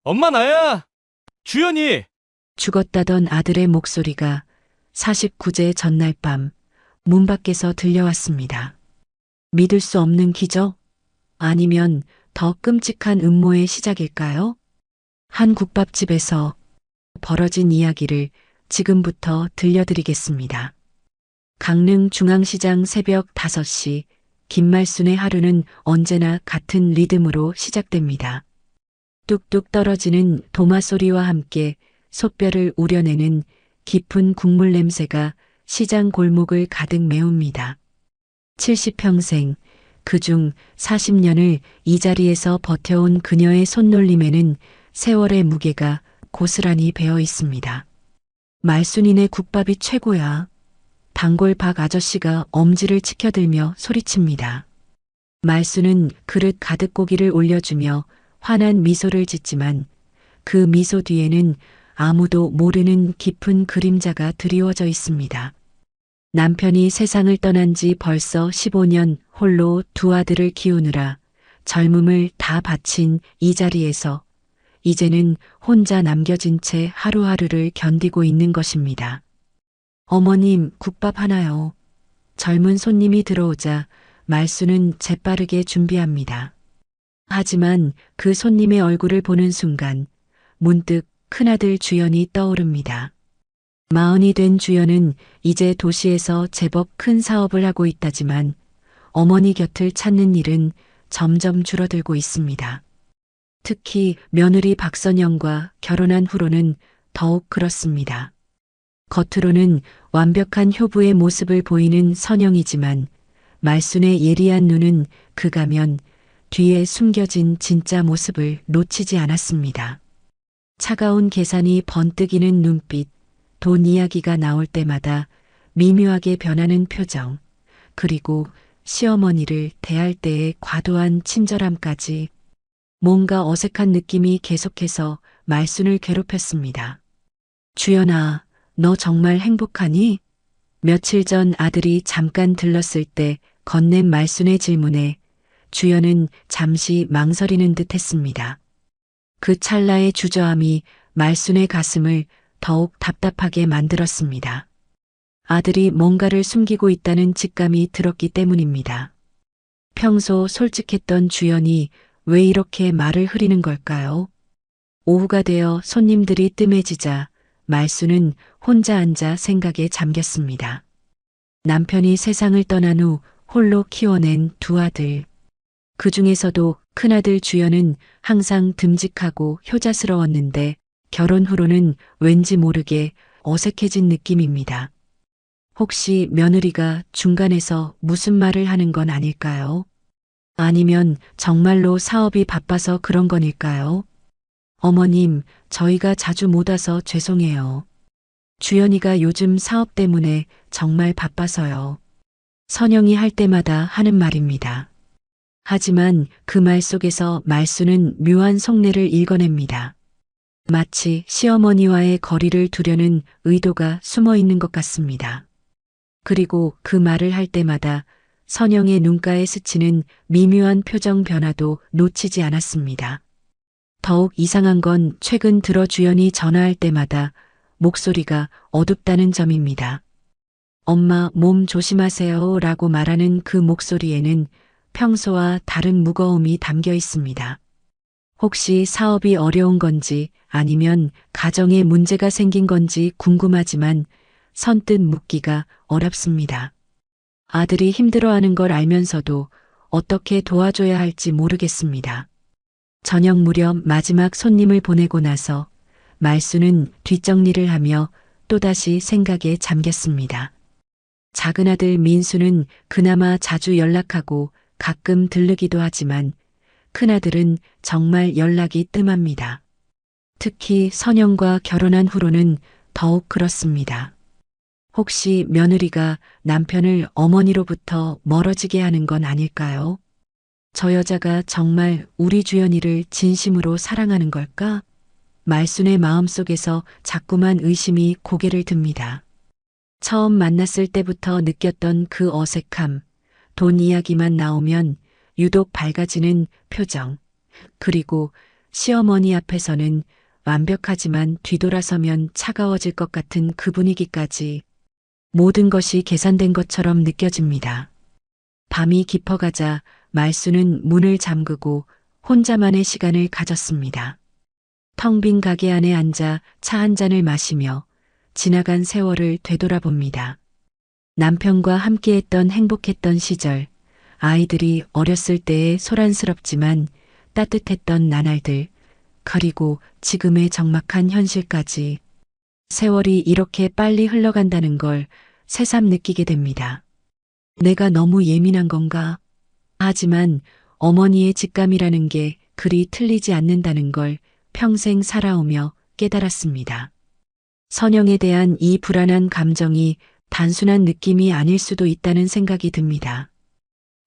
엄마 나야! 주연이! 죽었다던 아들의 목소리가 49제 전날 밤 문 밖에서 들려왔습니다. 믿을 수 없는 기적? 아니면 더 끔찍한 음모의 시작일까요? 한 국밥집에서 벌어진 이야기를 지금부터 들려드리겠습니다. 강릉 중앙시장 새벽 5시 김말순의 하루는 언제나 같은 리듬으로 시작됩니다. 뚝뚝 떨어지는 도마 소리와 함께 솥뼈를 우려내는 깊은 국물 냄새가 시장 골목을 가득 메웁니다. 70평생, 그중 40년을 이 자리에서 버텨온 그녀의 손놀림에는 세월의 무게가 고스란히 배어 있습니다. 말순이네 국밥이 최고야. 단골 박 아저씨가 엄지를 치켜들며 소리칩니다. 말순은 그릇 가득 고기를 올려주며 환한 미소를 짓지만 그 미소 뒤에는 아무도 모르는 깊은 그림자가 드리워져 있습니다. 남편이 세상을 떠난 지 벌써 15년 홀로 두 아들을 키우느라 젊음을 다 바친 이 자리에서 이제는 혼자 남겨진 채 하루하루를 견디고 있는 것입니다. 어머님, 국밥 하나요. 젊은 손님이 들어오자 말수는 재빠르게 준비합니다. 하지만 그 손님의 얼굴을 보는 순간 문득 큰아들 주연이 떠오릅니다. 40이 된 주연은 이제 도시에서 제법 큰 사업을 하고 있다지만 어머니 곁을 찾는 일은 점점 줄어들고 있습니다. 특히 며느리 박선영과 결혼한 후로는 더욱 그렇습니다. 겉으로는 완벽한 효부의 모습을 보이는 선영이지만 말순의 예리한 눈은 그 가면 뒤에 숨겨진 진짜 모습을 놓치지 않았습니다. 차가운 계산이 번뜩이는 눈빛, 돈 이야기가 나올 때마다 미묘하게 변하는 표정, 그리고 시어머니를 대할 때의 과도한 친절함까지 뭔가 어색한 느낌이 계속해서 말순을 괴롭혔습니다. 주연아, 너 정말 행복하니? 며칠 전 아들이 잠깐 들렀을 때 건넨 말순의 질문에 주연은 잠시 망설이는 듯 했습니다. 그 찰나의 주저함이 말순의 가슴을 더욱 답답하게 만들었습니다. 아들이 뭔가를 숨기고 있다는 직감이 들었기 때문입니다. 평소 솔직했던 주연이 왜 이렇게 말을 흐리는 걸까요? 오후가 되어 손님들이 뜸해지자 말순은 혼자 앉아 생각에 잠겼습니다. 남편이 세상을 떠난 후 홀로 키워낸 두 아들. 그 중에서도 큰아들 주연은 항상 듬직하고 효자스러웠는데 결혼 후로는 왠지 모르게 어색해진 느낌입니다. 혹시 며느리가 중간에서 무슨 말을 하는 건 아닐까요? 아니면 정말로 사업이 바빠서 그런 건일까요? 어머님, 저희가 자주 못 와서 죄송해요. 주연이가 요즘 사업 때문에 정말 바빠서요. 선영이 할 때마다 하는 말입니다. 하지만 그 말 속에서 말수는 묘한 속내를 읽어냅니다. 마치 시어머니와의 거리를 두려는 의도가 숨어 있는 것 같습니다. 그리고 그 말을 할 때마다 선영의 눈가에 스치는 미묘한 표정 변화도 놓치지 않았습니다. 더욱 이상한 건 최근 들어 주연이 전화할 때마다 목소리가 어둡다는 점입니다. 엄마 몸 조심하세요 라고 말하는 그 목소리에는 평소와 다른 무거움이 담겨 있습니다. 혹시 사업이 어려운 건지 아니면 가정에 문제가 생긴 건지 궁금하지만 선뜻 묻기가 어렵습니다. 아들이 힘들어하는 걸 알면서도 어떻게 도와줘야 할지 모르겠습니다. 저녁 무렵 마지막 손님을 보내고 나서 말수는 뒷정리를 하며 또다시 생각에 잠겼습니다. 작은 아들 민수는 그나마 자주 연락하고 가끔 들르기도 하지만 큰아들은 정말 연락이 뜸합니다. 특히 선영과 결혼한 후로는 더욱 그렇습니다. 혹시 며느리가 남편을 어머니로부터 멀어지게 하는 건 아닐까요? 저 여자가 정말 우리 주연이를 진심으로 사랑하는 걸까? 말순의 마음속에서 자꾸만 의심이 고개를 듭니다. 처음 만났을 때부터 느꼈던 그 어색함, 돈 이야기만 나오면 유독 밝아지는 표정, 그리고 시어머니 앞에서는 완벽하지만 뒤돌아서면 차가워질 것 같은 그 분위기까지 모든 것이 계산된 것처럼 느껴집니다. 밤이 깊어가자 말수는 문을 잠그고 혼자만의 시간을 가졌습니다. 텅 빈 가게 안에 앉아 차 한 잔을 마시며 지나간 세월을 되돌아봅니다. 남편과 함께했던 행복했던 시절, 아이들이 어렸을 때의 소란스럽지만 따뜻했던 나날들, 그리고 지금의 적막한 현실까지 세월이 이렇게 빨리 흘러간다는 걸 새삼 느끼게 됩니다. 내가 너무 예민한 건가? 하지만 어머니의 직감이라는 게 그리 틀리지 않는다는 걸 평생 살아오며 깨달았습니다. 선영에 대한 이 불안한 감정이 단순한 느낌이 아닐 수도 있다는 생각이 듭니다.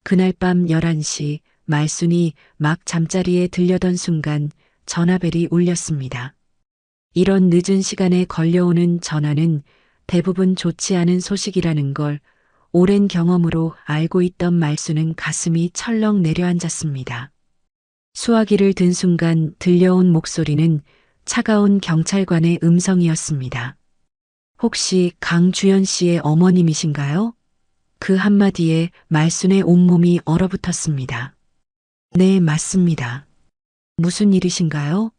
그날 밤 11시 말순이 막 잠자리에 들려던 순간 전화벨이 울렸습니다. 이런 늦은 시간에 걸려오는 전화는 대부분 좋지 않은 소식이라는 걸 오랜 경험으로 알고 있던 말수는 가슴이 철렁 내려앉았습니다. 수화기를 든 순간 들려온 목소리는 차가운 경찰관의 음성이었습니다. 혹시 강주연 씨의 어머님이신가요? 그 한마디에 말순의 온몸이 얼어붙었습니다. 네, 맞습니다. 무슨 일이신가요?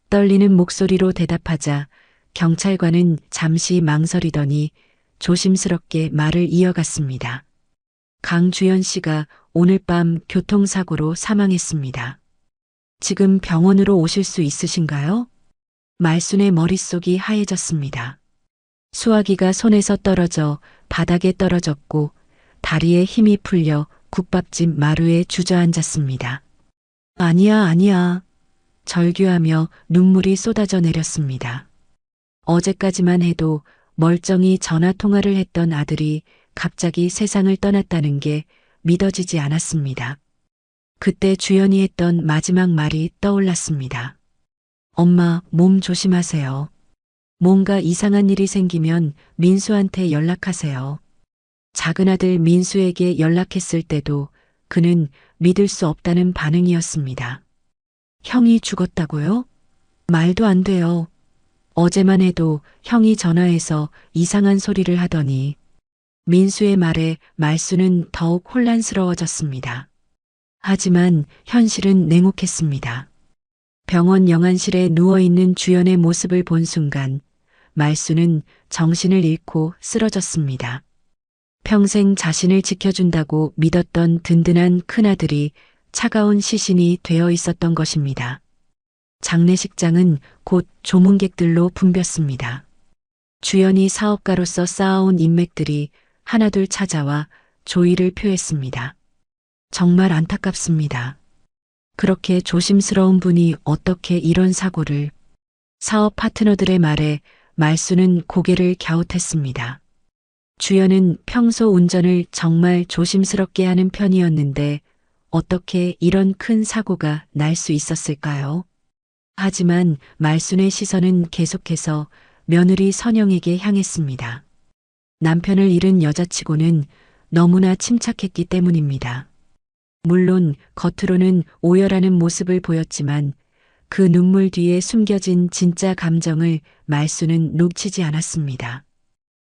떨리는 목소리로 대답하자 경찰관은 잠시 망설이더니 조심스럽게 말을 이어갔습니다. 강주연 씨가 오늘 밤 교통사고로 사망했습니다. 지금 병원으로 오실 수 있으신가요? 말순의 머릿속이 하얘졌습니다. 수화기가 손에서 떨어져 바닥에 떨어졌고 다리에 힘이 풀려 국밥집 마루에 주저앉았습니다. 아니야, 아니야. 절규하며 눈물이 쏟아져 내렸습니다. 어제까지만 해도 멀쩡히 전화 통화를 했던 아들이 갑자기 세상을 떠났다는 게 믿어지지 않았습니다. 그때 주연이 했던 마지막 말이 떠올랐습니다. 엄마, 몸 조심하세요. 뭔가 이상한 일이 생기면 민수한테 연락하세요. 작은 아들 민수에게 연락했을 때도 그는 믿을 수 없다는 반응이었습니다. 형이 죽었다고요? 말도 안 돼요. 어제만 해도 형이 전화해서 이상한 소리를 하더니 민수의 말에 말수는 더욱 혼란스러워졌습니다. 하지만 현실은 냉혹했습니다. 병원 영안실에 누워있는 주연의 모습을 본 순간 말수는 정신을 잃고 쓰러졌습니다. 평생 자신을 지켜준다고 믿었던 든든한 큰아들이 차가운 시신이 되어 있었던 것입니다. 장례식장은 곧 조문객들로 붐볐습니다. 주연이 사업가로서 쌓아온 인맥들이 하나둘 찾아와 조의를 표했습니다. 정말 안타깝습니다. 그렇게 조심스러운 분이 어떻게 이런 사고를. 사업 파트너들의 말에 말수는 고개를 갸웃했습니다. 주연은 평소 운전을 정말 조심스럽게 하는 편이었는데 어떻게 이런 큰 사고가 날 수 있었을까요? 하지만 말순의 시선은 계속해서 며느리 선영에게 향했습니다. 남편을 잃은 여자치고는 너무나 침착했기 때문입니다. 물론 겉으로는 오열하는 모습을 보였지만 그 눈물 뒤에 숨겨진 진짜 감정을 말수는 놓치지 않았습니다.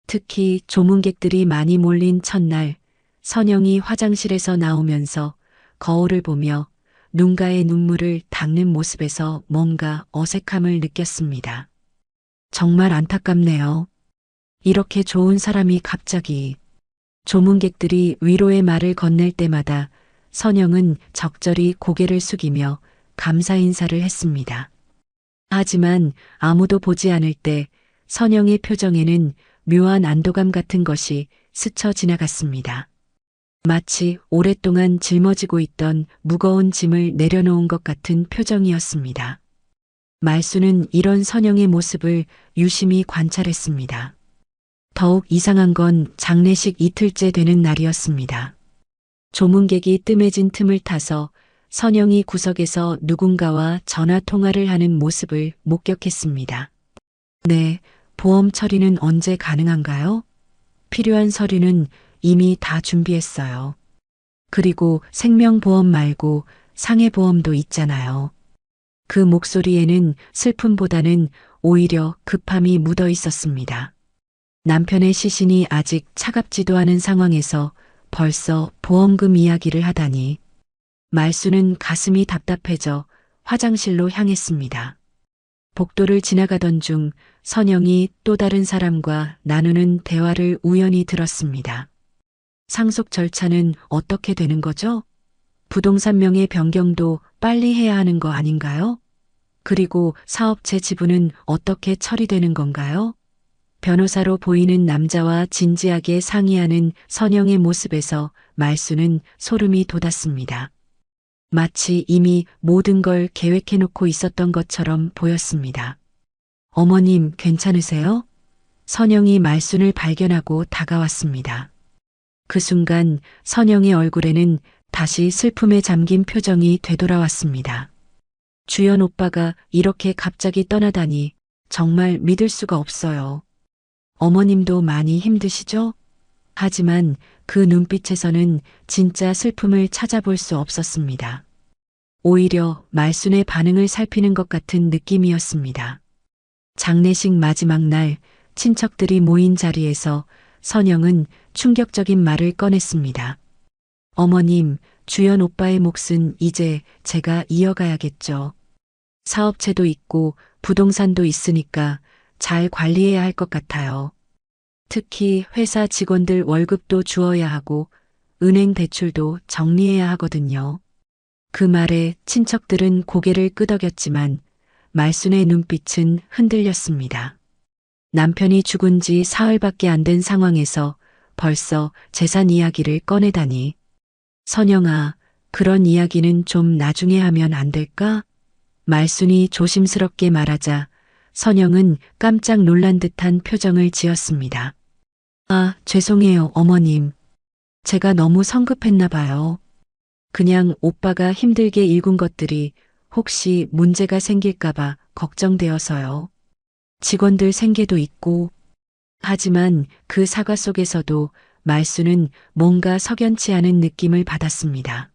특히 조문객들이 많이 몰린 첫날 선영이 화장실에서 나오면서 거울을 보며 눈가의 눈물을 닦는 모습에서 뭔가 어색함을 느꼈습니다. 정말 안타깝네요. 이렇게 좋은 사람이 갑자기. 조문객들이 위로의 말을 건넬 때마다 선영은 적절히 고개를 숙이며 감사 인사를 했습니다. 하지만 아무도 보지 않을 때 선영의 표정에는 묘한 안도감 같은 것이 스쳐 지나갔습니다. 마치 오랫동안 짊어지고 있던 무거운 짐을 내려놓은 것 같은 표정이었습니다. 말수는 이런 선영의 모습을 유심히 관찰했습니다. 더욱 이상한 건 장례식 이틀째 되는 날이었습니다. 조문객이 뜸해진 틈을 타서 선영이 구석에서 누군가와 전화 통화를 하는 모습을 목격했습니다. 네, 보험 처리는 언제 가능한가요? 필요한 서류는 이미 다 준비했어요. 그리고 생명보험 말고 상해보험도 있잖아요. 그 목소리에는 슬픔보다는 오히려 급함이 묻어 있었습니다. 남편의 시신이 아직 차갑지도 않은 상황에서 벌써 보험금 이야기를 하다니. 말수는 가슴이 답답해져 화장실로 향했습니다. 복도를 지나가던 중 선영이 또 다른 사람과 나누는 대화를 우연히 들었습니다. 상속 절차는 어떻게 되는 거죠? 부동산 명의 변경도 빨리 해야 하는 거 아닌가요? 그리고 사업체 지분은 어떻게 처리되는 건가요? 변호사로 보이는 남자와 진지하게 상의하는 선영의 모습에서 말수는 소름이 돋았습니다. 마치 이미 모든 걸 계획해놓고 있었던 것처럼 보였습니다. 어머님, 괜찮으세요? 선영이 말순을 발견하고 다가왔습니다. 그 순간 선영의 얼굴에는 다시 슬픔에 잠긴 표정이 되돌아왔습니다. 주연 오빠가 이렇게 갑자기 떠나다니 정말 믿을 수가 없어요. 어머님도 많이 힘드시죠? 하지만 그 눈빛에서는 진짜 슬픔을 찾아볼 수 없었습니다. 오히려 말순의 반응을 살피는 것 같은 느낌이었습니다. 장례식 마지막 날 친척들이 모인 자리에서 선영은 충격적인 말을 꺼냈습니다. 어머님, 주연 오빠의 몫은 이제 제가 이어가야겠죠. 사업체도 있고 부동산도 있으니까 잘 관리해야 할 것 같아요. 특히 회사 직원들 월급도 주어야 하고 은행 대출도 정리해야 하거든요. 그 말에 친척들은 고개를 끄덕였지만 말순의 눈빛은 흔들렸습니다. 남편이 죽은 지 사흘밖에 안 된 상황에서 벌써 재산 이야기를 꺼내다니. 선영아, 그런 이야기는 좀 나중에 하면 안 될까? 말순이 조심스럽게 말하자 선영은 깜짝 놀란 듯한 표정을 지었습니다. 아, 죄송해요, 어머님. 제가 너무 성급했나 봐요. 그냥 오빠가 힘들게 읽은 것들이 혹시 문제가 생길까봐 걱정되어서요. 직원들 생계도 있고. 하지만 그 사과 속에서도 말수는 뭔가 석연치 않은 느낌을 받았습니다.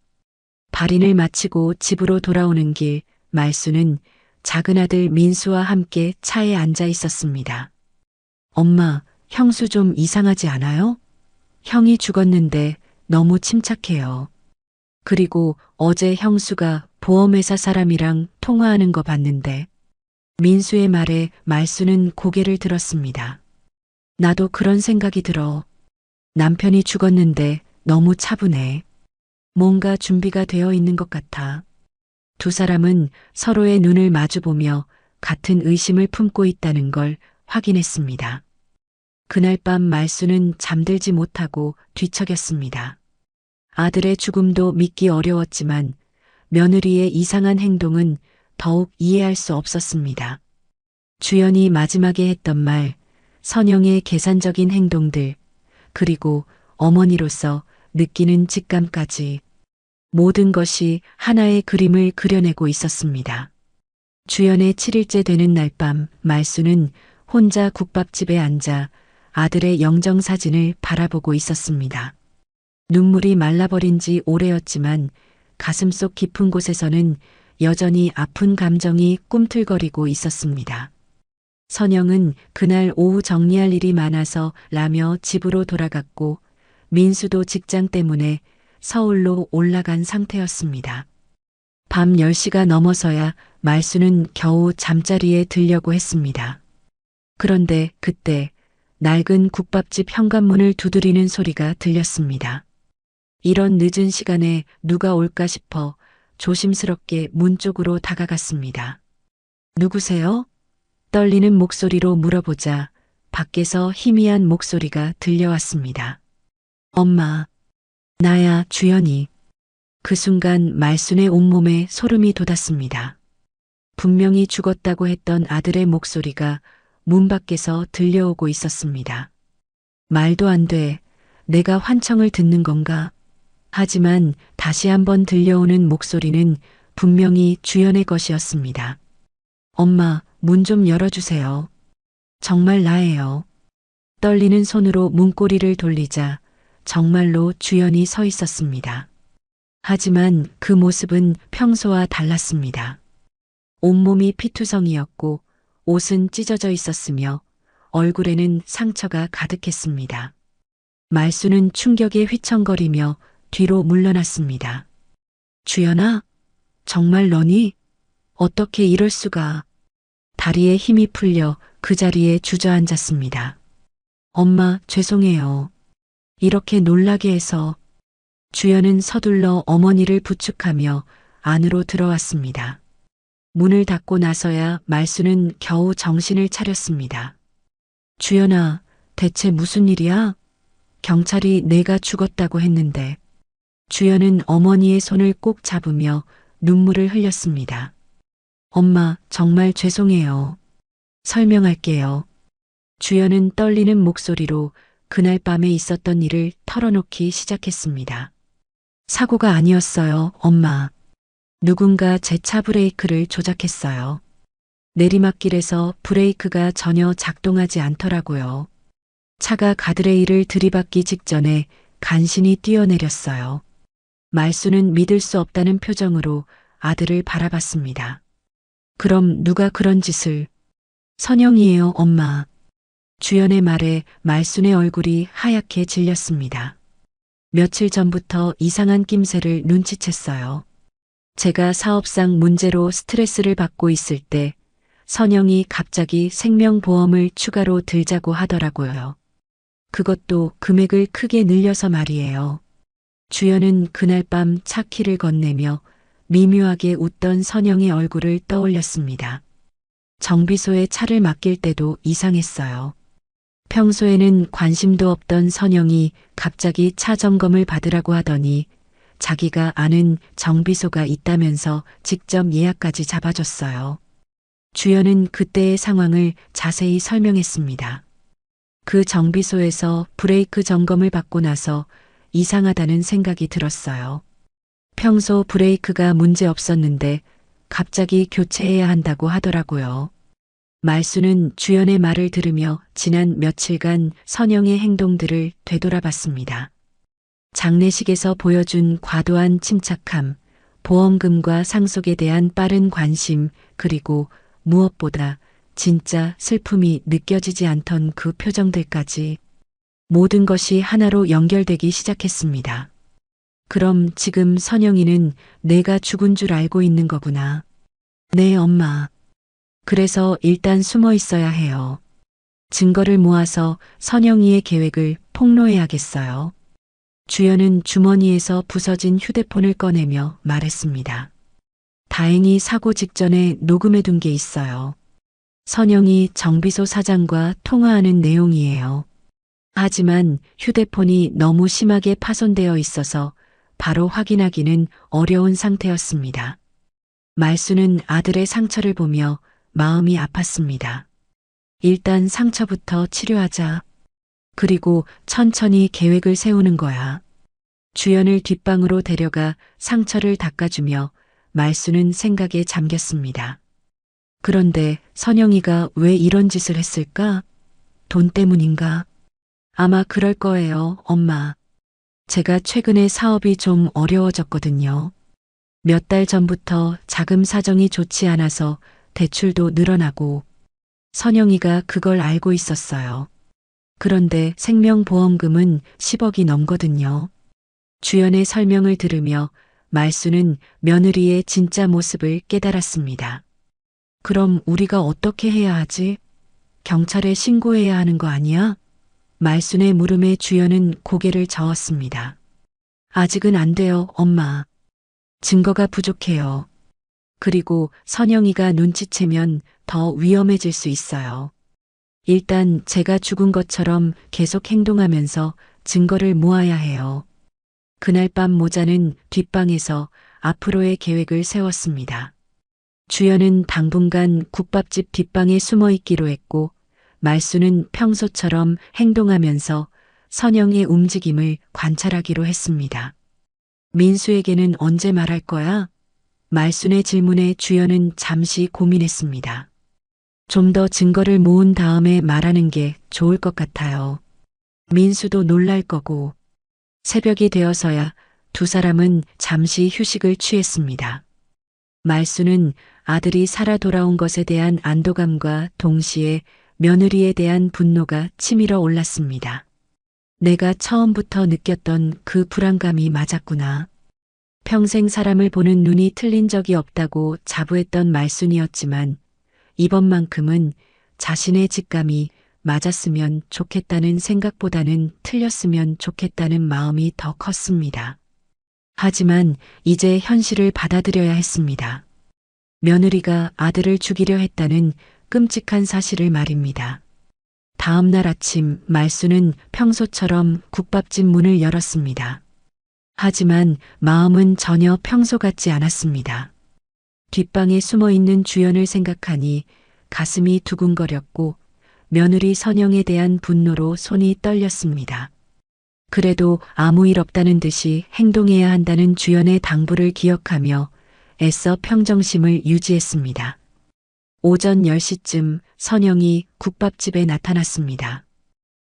발인을 마치고 집으로 돌아오는 길, 말수는 작은 아들 민수와 함께 차에 앉아 있었습니다. 엄마, 형수 좀 이상하지 않아요? 형이 죽었는데 너무 침착해요. 그리고 어제 형수가 보험회사 사람이랑 통화하는 거 봤는데. 민수의 말에 말수는 고개를 들었습니다. 나도 그런 생각이 들어. 남편이 죽었는데 너무 차분해. 뭔가 준비가 되어 있는 것 같아. 두 사람은 서로의 눈을 마주보며 같은 의심을 품고 있다는 걸 확인했습니다. 그날 밤 말수는 잠들지 못하고 뒤척였습니다. 아들의 죽음도 믿기 어려웠지만 며느리의 이상한 행동은 더욱 이해할 수 없었습니다. 주연이 마지막에 했던 말, 선영의 계산적인 행동들, 그리고 어머니로서 느끼는 직감까지 모든 것이 하나의 그림을 그려내고 있었습니다. 주연의 7일째 되는 날 밤 말수는 혼자 국밥집에 앉아 아들의 영정사진을 바라보고 있었습니다. 눈물이 말라버린 지 오래였지만 가슴속 깊은 곳에서는 여전히 아픈 감정이 꿈틀거리고 있었습니다. 선영은 그날 오후 정리할 일이 많아서 라며 집으로 돌아갔고 민수도 직장 때문에 서울로 올라간 상태였습니다. 밤 10시가 넘어서야 말수는 겨우 잠자리에 들려고 했습니다. 그런데 그때 낡은 국밥집 현관문을 두드리는 소리가 들렸습니다. 이런 늦은 시간에 누가 올까 싶어 조심스럽게 문 쪽으로 다가갔습니다. 누구세요? 떨리는 목소리로 물어보자 밖에서 희미한 목소리가 들려왔습니다. 엄마, 나야, 주연이. 그 순간 말순의 온몸에 소름이 돋았습니다. 분명히 죽었다고 했던 아들의 목소리가 문 밖에서 들려오고 있었습니다. 말도 안 돼. 내가 환청을 듣는 건가? 하지만 다시 한번 들려오는 목소리는 분명히 주연의 것이었습니다. 엄마, 문 좀 열어주세요. 정말 나예요. 떨리는 손으로 문고리를 돌리자 정말로 주연이 서 있었습니다. 하지만 그 모습은 평소와 달랐습니다. 온몸이 피투성이었고 옷은 찢어져 있었으며 얼굴에는 상처가 가득했습니다. 말수는 충격에 휘청거리며 뒤로 물러났습니다. 주연아, 정말 너니? 어떻게 이럴 수가. 다리에 힘이 풀려 그 자리에 주저앉았습니다. 엄마, 죄송해요. 이렇게 놀라게 해서. 주연은 서둘러 어머니를 부축하며 안으로 들어왔습니다. 문을 닫고 나서야 말수는 겨우 정신을 차렸습니다. 주연아, 대체 무슨 일이야? 경찰이 내가 죽었다고 했는데. 주연은 어머니의 손을 꼭 잡으며 눈물을 흘렸습니다. 엄마, 정말 죄송해요. 설명할게요. 주연은 떨리는 목소리로 그날 밤에 있었던 일을 털어놓기 시작했습니다. 사고가 아니었어요, 엄마. 누군가 제 차 브레이크를 조작했어요. 내리막길에서 브레이크가 전혀 작동하지 않더라고요. 차가 가드레일을 들이받기 직전에 간신히 뛰어내렸어요. 말수는 믿을 수 없다는 표정으로 아들을 바라봤습니다. 그럼 누가 그런 짓을? 선영이에요, 엄마. 주연의 말에 말순의 얼굴이 하얗게 질렸습니다. 며칠 전부터 이상한 낌새를 눈치챘어요. 제가 사업상 문제로 스트레스를 받고 있을 때 선영이 갑자기 생명보험을 추가로 들자고 하더라고요. 그것도 금액을 크게 늘려서 말이에요. 주연은 그날 밤 차 키를 건네며 미묘하게 웃던 선영의 얼굴을 떠올렸습니다. 정비소에 차를 맡길 때도 이상했어요. 평소에는 관심도 없던 선영이 갑자기 차 점검을 받으라고 하더니 자기가 아는 정비소가 있다면서 직접 예약까지 잡아줬어요. 주연은 그때의 상황을 자세히 설명했습니다. 그 정비소에서 브레이크 점검을 받고 나서 이상하다는 생각이 들었어요. 평소 브레이크가 문제 없었는데 갑자기 교체해야 한다고 하더라고요. 말수는 주연의 말을 들으며 지난 며칠간 선영의 행동들을 되돌아봤습니다. 장례식에서 보여준 과도한 침착함, 보험금과 상속에 대한 빠른 관심, 그리고 무엇보다 진짜 슬픔이 느껴지지 않던 그 표정들까지 모든 것이 하나로 연결되기 시작했습니다. 그럼 지금 선영이는 내가 죽은 줄 알고 있는 거구나. 네, 엄마. 그래서 일단 숨어 있어야 해요. 증거를 모아서 선영이의 계획을 폭로해야겠어요. 주연은 주머니에서 부서진 휴대폰을 꺼내며 말했습니다. 다행히 사고 직전에 녹음해둔 게 있어요. 선영이 정비소 사장과 통화하는 내용이에요. 하지만 휴대폰이 너무 심하게 파손되어 있어서 바로 확인하기는 어려운 상태였습니다. 말수는 아들의 상처를 보며 마음이 아팠습니다. 일단 상처부터 치료하자. 그리고 천천히 계획을 세우는 거야. 주연을 뒷방으로 데려가 상처를 닦아주며 말수는 생각에 잠겼습니다. 그런데 선영이가 왜 이런 짓을 했을까? 돈 때문인가? 아마 그럴 거예요, 엄마. 제가 최근에 사업이 좀 어려워졌거든요. 몇 달 전부터 자금 사정이 좋지 않아서 대출도 늘어나고 선영이가 그걸 알고 있었어요. 그런데 생명보험금은 10억이 넘거든요. 주연의 설명을 들으며 말수는 며느리의 진짜 모습을 깨달았습니다. 그럼 우리가 어떻게 해야 하지? 경찰에 신고해야 하는 거 아니야? 말순의 물음에 주연은 고개를 저었습니다. 아직은 안 돼요, 엄마. 증거가 부족해요. 그리고 선영이가 눈치채면 더 위험해질 수 있어요. 일단 제가 죽은 것처럼 계속 행동하면서 증거를 모아야 해요. 그날 밤 모자는 뒷방에서 앞으로의 계획을 세웠습니다. 주연은 당분간 국밥집 뒷방에 숨어 있기로 했고 말수는 평소처럼 행동하면서 선영의 움직임을 관찰하기로 했습니다. 민수에게는 언제 말할 거야? 말순의 질문에 주연은 잠시 고민했습니다. 좀 더 증거를 모은 다음에 말하는 게 좋을 것 같아요. 민수도 놀랄 거고. 새벽이 되어서야 두 사람은 잠시 휴식을 취했습니다. 말수는 아들이 살아 돌아온 것에 대한 안도감과 동시에 며느리에 대한 분노가 치밀어 올랐습니다. 내가 처음부터 느꼈던 그 불안감이 맞았구나. 평생 사람을 보는 눈이 틀린 적이 없다고 자부했던 말순이었지만 이번만큼은 자신의 직감이 맞았으면 좋겠다는 생각보다는 틀렸으면 좋겠다는 마음이 더 컸습니다. 하지만 이제 현실을 받아들여야 했습니다. 며느리가 아들을 죽이려 했다는 끔찍한 사실을 말입니다. 다음 날 아침 말수는 평소처럼 국밥집 문을 열었습니다. 하지만 마음은 전혀 평소 같지 않았습니다. 뒷방에 숨어 있는 주연을 생각하니 가슴이 두근거렸고 며느리 선영에 대한 분노로 손이 떨렸습니다. 그래도 아무 일 없다는 듯이 행동해야 한다는 주연의 당부를 기억하며 애써 평정심을 유지했습니다. 오전 10시쯤 선영이 국밥집에 나타났습니다.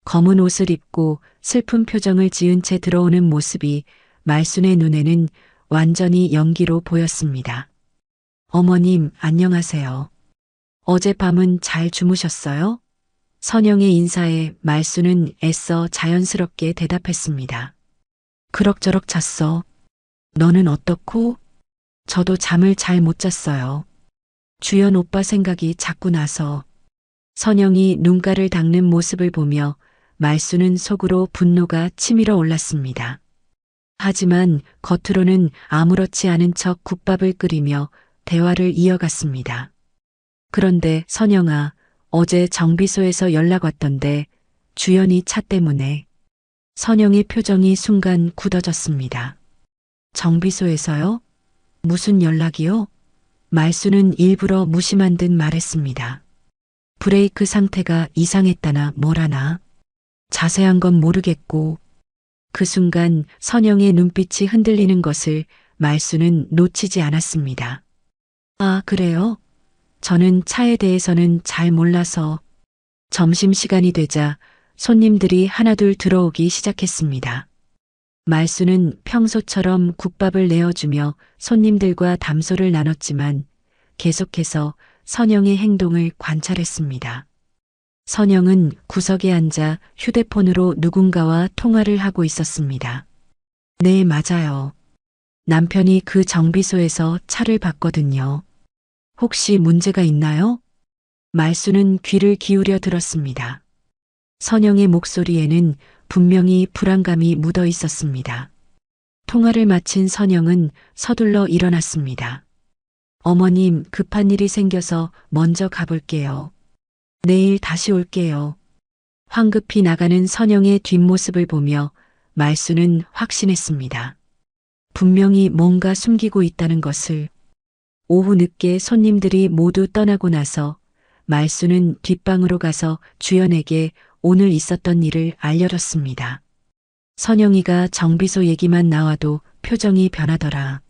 검은 옷을 입고 슬픈 표정을 지은 채 들어오는 모습이 말순의 눈에는 완전히 연기로 보였습니다. 어머님, 안녕하세요. 어젯밤은 잘 주무셨어요? 선영의 인사에 말수는 애써 자연스럽게 대답했습니다. 그럭저럭 잤어. 너는 어떻고? 저도 잠을 잘 못 잤어요. 주연 오빠 생각이 자꾸 나서. 선영이 눈가를 닦는 모습을 보며 말수는 속으로 분노가 치밀어 올랐습니다. 하지만 겉으로는 아무렇지 않은 척 국밥을 끓이며 대화를 이어갔습니다. 그런데 선영아, 어제 정비소에서 연락 왔던데 주연이 차 때문에. 선영의 표정이 순간 굳어졌습니다. 정비소에서요? 무슨 연락이요? 말수는 일부러 무심한 듯 말했습니다. 브레이크 상태가 이상했다나 뭐라나. 자세한 건 모르겠고. 그 순간 선영의 눈빛이 흔들리는 것을 말수는 놓치지 않았습니다. 아, 그래요? 저는 차에 대해서는 잘 몰라서. 점심시간이 되자 손님들이 하나둘 들어오기 시작했습니다. 말수는 평소처럼 국밥을 내어주며 손님들과 담소를 나눴지만 계속해서 선영의 행동을 관찰했습니다. 선영은 구석에 앉아 휴대폰으로 누군가와 통화를 하고 있었습니다. 네, 맞아요. 남편이 그 정비소에서 차를 봤거든요. 혹시 문제가 있나요? 말수는 귀를 기울여 들었습니다. 선영의 목소리에는 분명히 불안감이 묻어 있었습니다. 통화를 마친 선영은 서둘러 일어났습니다. 어머님, 급한 일이 생겨서 먼저 가볼게요. 내일 다시 올게요. 황급히 나가는 선영의 뒷모습을 보며 말수는 확신했습니다. 분명히 뭔가 숨기고 있다는 것을. 오후 늦게 손님들이 모두 떠나고 나서 말수는 뒷방으로 가서 주연에게 오늘 있었던 일을 알려줬습니다. 선영이가 정비소 얘기만 나와도 표정이 변하더라.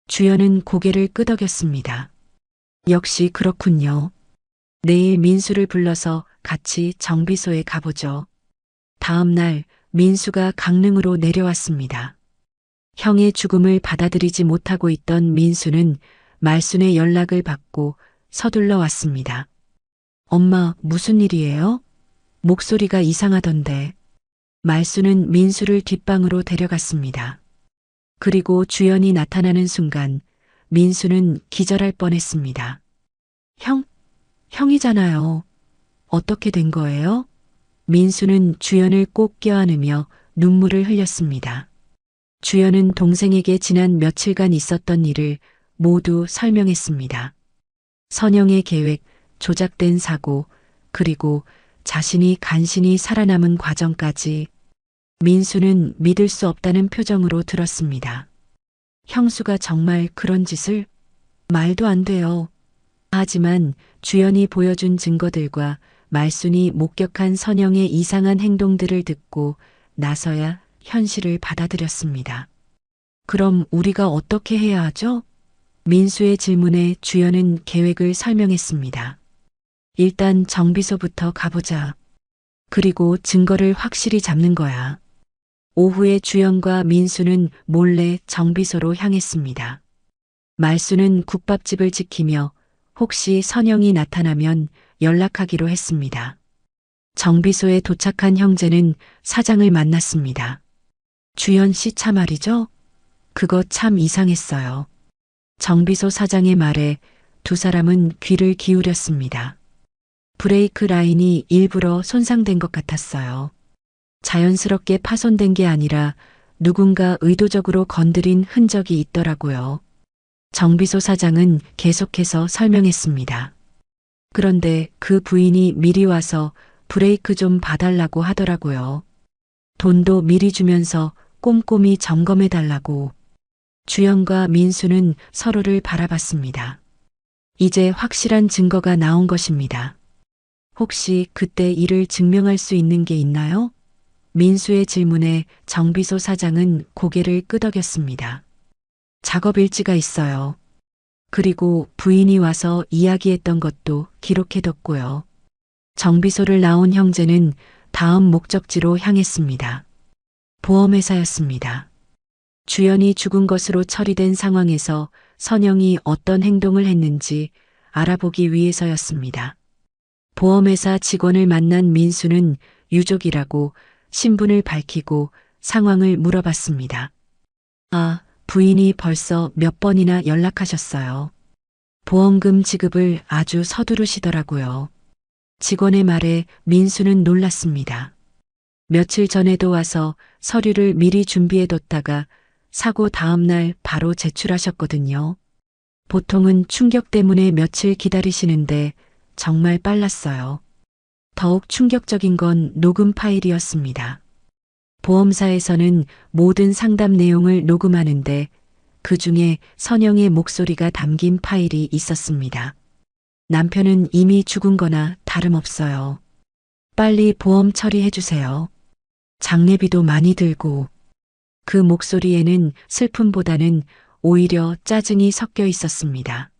주연은 고개를 끄덕였습니다. 역시 그렇군요. 내일 민수를 불러서 같이 정비소에 가보죠. 다음 날 민수가 강릉으로 내려왔습니다. 형의 죽음을 받아들이지 못하고 있던 민수는 말순의 연락을 받고 서둘러 왔습니다. 엄마, 무슨 일이에요? 목소리가 이상하던데. 말순은 민수를 뒷방으로 데려갔습니다. 그리고 주연이 나타나는 순간 민수는 기절할 뻔했습니다. 형이잖아요. 어떻게 된 거예요? 민수는 주연을 꼭 껴안으며 눈물을 흘렸습니다. 주연은 동생에게 지난 며칠간 있었던 일을 모두 설명했습니다. 선영의 계획, 조작된 사고, 그리고 자신이 간신히 살아남은 과정까지. 민수는 믿을 수 없다는 표정으로 들었습니다. 형수가 정말 그런 짓을? 말도 안 돼요. 하지만 주연이 보여준 증거들과 말순이 목격한 선영의 이상한 행동들을 듣고 나서야 현실을 받아들였습니다. 그럼 우리가 어떻게 해야 하죠? 민수의 질문에 주연은 계획을 설명했습니다. 일단 정비소부터 가보자. 그리고 증거를 확실히 잡는 거야. 오후에 주연과 민수는 몰래 정비소로 향했습니다. 말수는 국밥집을 지키며 혹시 선영이 나타나면 연락하기로 했습니다. 정비소에 도착한 형제는 사장을 만났습니다. 주연 씨 차 말이죠? 그거 참 이상했어요. 정비소 사장의 말에 두 사람은 귀를 기울였습니다. 브레이크 라인이 일부러 손상된 것 같았어요. 자연스럽게 파손된 게 아니라 누군가 의도적으로 건드린 흔적이 있더라고요. 정비소 사장은 계속해서 설명했습니다. 그런데 그 부인이 미리 와서 브레이크 좀 봐달라고 하더라고요. 돈도 미리 주면서 꼼꼼히 점검해 달라고. 주연과 민수는 서로를 바라봤습니다. 이제 확실한 증거가 나온 것입니다. 혹시 그때 일을 증명할 수 있는 게 있나요? 민수의 질문에 정비소 사장은 고개를 끄덕였습니다. 작업 일지가 있어요. 그리고 부인이 와서 이야기했던 것도 기록해뒀고요. 정비소를 나온 형제는 다음 목적지로 향했습니다. 보험회사였습니다. 주연이 죽은 것으로 처리된 상황에서 선영이 어떤 행동을 했는지 알아보기 위해서였습니다. 보험회사 직원을 만난 민수는 유족이라고 신분을 밝히고 상황을 물어봤습니다. 아, 부인이 벌써 몇 번이나 연락하셨어요. 보험금 지급을 아주 서두르시더라고요. 직원의 말에 민수는 놀랐습니다. 며칠 전에도 와서 서류를 미리 준비해뒀다가 사고 다음 날 바로 제출하셨거든요. 보통은 충격 때문에 며칠 기다리시는데 정말 빨랐어요. 더욱 충격적인 건 녹음 파일이었습니다. 보험사에서는 모든 상담 내용을 녹음하는데 그 중에 선영의 목소리가 담긴 파일이 있었습니다. 남편은 이미 죽은 거나 다름없어요. 빨리 보험 처리해 주세요. 장례비도 많이 들고. 그 목소리에는 슬픔보다는 오히려 짜증이 섞여 있었습니다.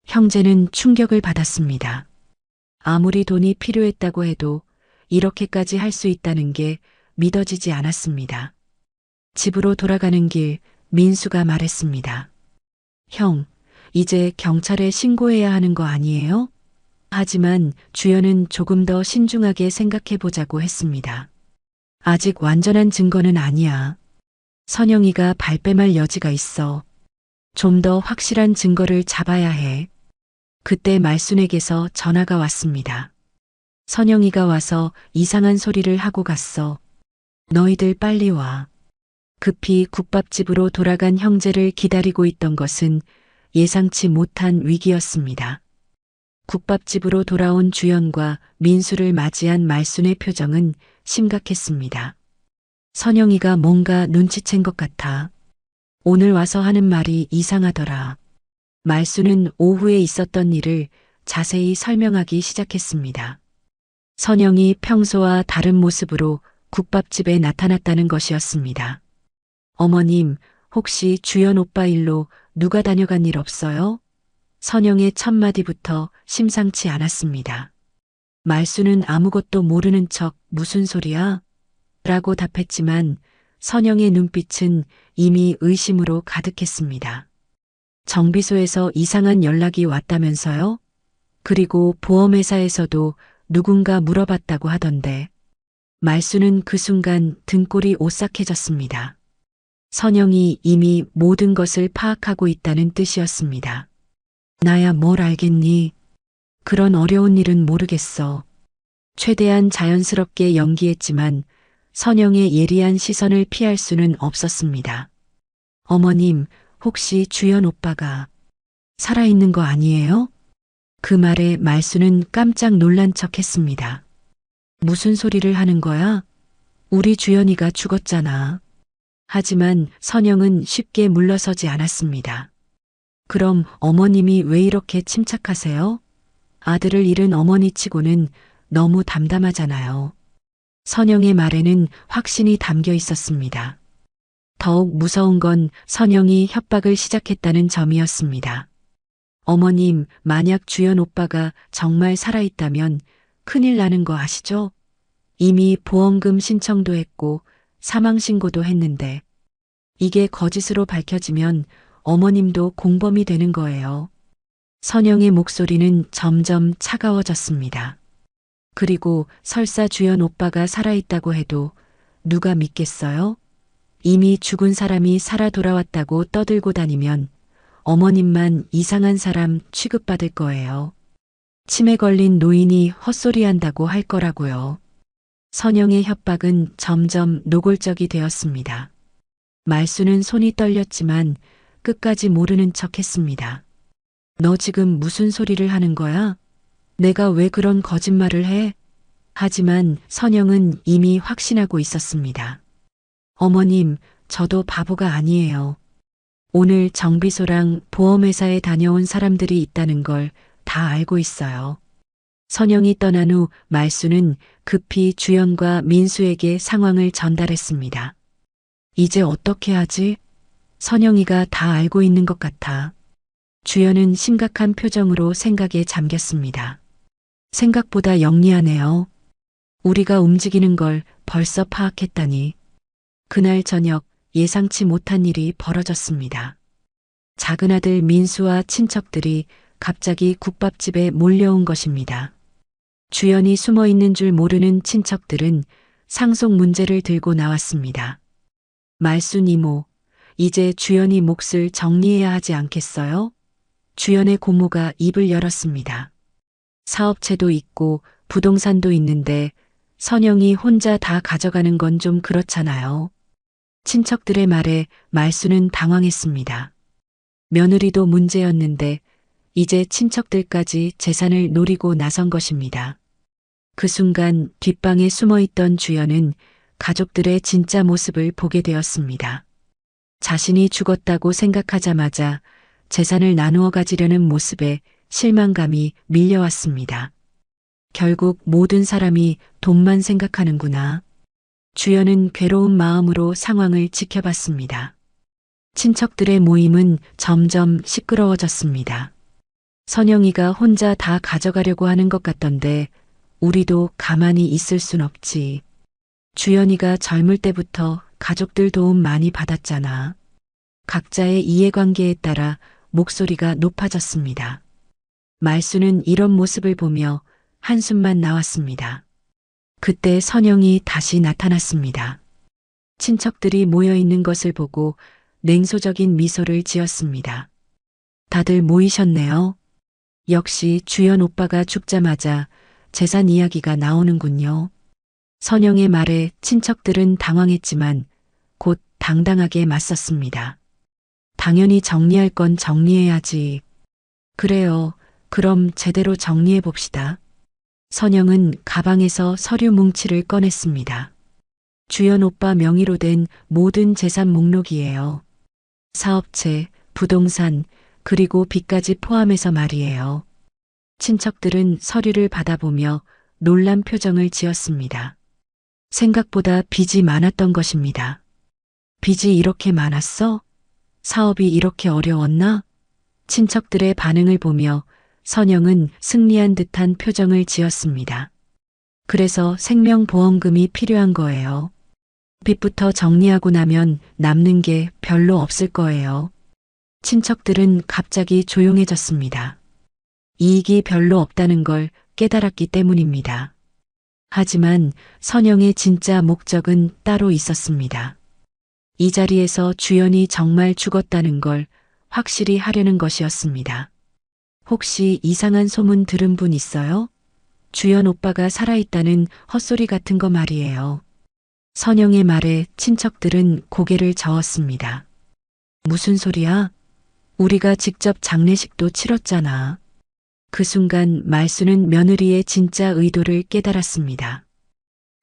형제는 충격을 받았습니다. 아무리 돈이 필요했다고 해도 이렇게까지 할 수 있다는 게 믿어지지 않았습니다. 집으로 돌아가는 길 민수가 말했습니다. 형, 이제 경찰에 신고해야 하는 거 아니에요? 하지만 주연은 조금 더 신중하게 생각해 보자고 했습니다. 아직 완전한 증거는 아니야. 선영이가 발뺌할 여지가 있어. 좀 더 확실한 증거를 잡아야 해. 그때 말순에게서 전화가 왔습니다. 선영이가 와서 이상한 소리를 하고 갔어. 너희들 빨리 와. 급히 국밥집으로 돌아간 형제를 기다리고 있던 것은 예상치 못한 위기였습니다. 국밥집으로 돌아온 주연과 민수를 맞이한 말순의 표정은 심각했습니다. 선영이가 뭔가 눈치챈 것 같아. 오늘 와서 하는 말이 이상하더라. 말순은 오후에 있었던 일을 자세히 설명하기 시작했습니다. 선영이 평소와 다른 모습으로 국밥집에 나타났다는 것이었습니다. 어머님, 혹시 주연 오빠 일로 누가 다녀간 일 없어요? 선영의 첫 마디부터 심상치 않았습니다. 말수는 아무것도 모르는 척 무슨 소리야? 라고 답했지만 선영의 눈빛은 이미 의심으로 가득했습니다. 정비소에서 이상한 연락이 왔다면서요? 그리고 보험회사에서도 누군가 물어봤다고 하던데. 말수는 그 순간 등골이 오싹해졌습니다. 선영이 이미 모든 것을 파악하고 있다는 뜻이었습니다. 나야 뭘 알겠니? 그런 어려운 일은 모르겠어. 최대한 자연스럽게 연기했지만 선영의 예리한 시선을 피할 수는 없었습니다. 어머님, 혹시 주연 오빠가 살아있는 거 아니에요? 그 말에 말수는 깜짝 놀란 척 했습니다. 무슨 소리를 하는 거야? 우리 주연이가 죽었잖아. 하지만 선영은 쉽게 물러서지 않았습니다. 그럼 어머님이 왜 이렇게 침착하세요? 아들을 잃은 어머니치고는 너무 담담하잖아요. 선영의 말에는 확신이 담겨 있었습니다. 더욱 무서운 건 선영이 협박을 시작했다는 점이었습니다. 어머님, 만약 주연 오빠가 정말 살아있다면 큰일 나는 거 아시죠? 이미 보험금 신청도 했고 사망신고도 했는데 이게 거짓으로 밝혀지면 어머님도 공범이 되는 거예요. 선영의 목소리는 점점 차가워졌습니다. 그리고 설사 주연 오빠가 살아있다고 해도 누가 믿겠어요? 이미 죽은 사람이 살아 돌아왔다고 떠들고 다니면 어머님만 이상한 사람 취급받을 거예요. 치매 걸린 노인이 헛소리한다고 할 거라고요. 선영의 협박은 점점 노골적이 되었습니다. 말수는 손이 떨렸지만 끝까지 모르는 척 했습니다. 너 지금 무슨 소리를 하는 거야? 내가 왜 그런 거짓말을 해? 하지만 선영은 이미 확신하고 있었습니다. 어머님, 저도 바보가 아니에요. 오늘 정비소랑 보험회사에 다녀온 사람들이 있다는 걸 다 알고 있어요. 선영이 떠난 후 말수는 급히 주연과 민수에게 상황을 전달했습니다. 이제 어떻게 하지? 선영이가 다 알고 있는 것 같아. 주연은 심각한 표정으로 생각에 잠겼습니다. 생각보다 영리하네요. 우리가 움직이는 걸 벌써 파악했다니. 그날 저녁 예상치 못한 일이 벌어졌습니다. 작은 아들 민수와 친척들이 갑자기 국밥집에 몰려온 것입니다. 주연이 숨어 있는 줄 모르는 친척들은 상속 문제를 들고 나왔습니다. 말순 이모, 이제 주연이 몫을 정리해야 하지 않겠어요? 주연의 고모가 입을 열었습니다. 사업체도 있고 부동산도 있는데 선영이 혼자 다 가져가는 건 좀 그렇잖아요. 친척들의 말에 말수는 당황했습니다. 며느리도 문제였는데 이제 친척들까지 재산을 노리고 나선 것입니다. 그 순간 뒷방에 숨어있던 주연은 가족들의 진짜 모습을 보게 되었습니다. 자신이 죽었다고 생각하자마자 재산을 나누어 가지려는 모습에 실망감이 밀려왔습니다. 결국 모든 사람이 돈만 생각하는구나. 주연은 괴로운 마음으로 상황을 지켜봤습니다. 친척들의 모임은 점점 시끄러워졌습니다. 선영이가 혼자 다 가져가려고 하는 것 같던데 우리도 가만히 있을 순 없지. 주연이가 젊을 때부터 가족들 도움 많이 받았잖아. 각자의 이해관계에 따라 목소리가 높아졌습니다. 말수는 이런 모습을 보며 한숨만 나왔습니다. 그때 선영이 다시 나타났습니다. 친척들이 모여 있는 것을 보고 냉소적인 미소를 지었습니다. 다들 모이셨네요. 역시 주연 오빠가 죽자마자 재산 이야기가 나오는군요. 선영의 말에 친척들은 당황했지만 곧 당당하게 맞섰습니다. 당연히 정리할 건 정리해야지. 그래요. 그럼 제대로 정리해 봅시다. 선영은 가방에서 서류 뭉치를 꺼냈습니다. 주연 오빠 명의로 된 모든 재산 목록이에요. 사업체, 부동산, 그리고 빚까지 포함해서 말이에요. 친척들은 서류를 받아보며 놀란 표정을 지었습니다. 생각보다 빚이 많았던 것입니다. 빚이 이렇게 많았어? 사업이 이렇게 어려웠나? 친척들의 반응을 보며 선영은 승리한 듯한 표정을 지었습니다. 그래서 생명보험금이 필요한 거예요. 빚부터 정리하고 나면 남는 게 별로 없을 거예요. 친척들은 갑자기 조용해졌습니다. 이익이 별로 없다는 걸 깨달았기 때문입니다. 하지만 선영의 진짜 목적은 따로 있었습니다. 이 자리에서 주연이 정말 죽었다는 걸 확실히 하려는 것이었습니다. 혹시 이상한 소문 들은 분 있어요? 주연 오빠가 살아있다는 헛소리 같은 거 말이에요. 선영의 말에 친척들은 고개를 저었습니다. 무슨 소리야? 우리가 직접 장례식도 치렀잖아. 그 순간 말수는 며느리의 진짜 의도를 깨달았습니다.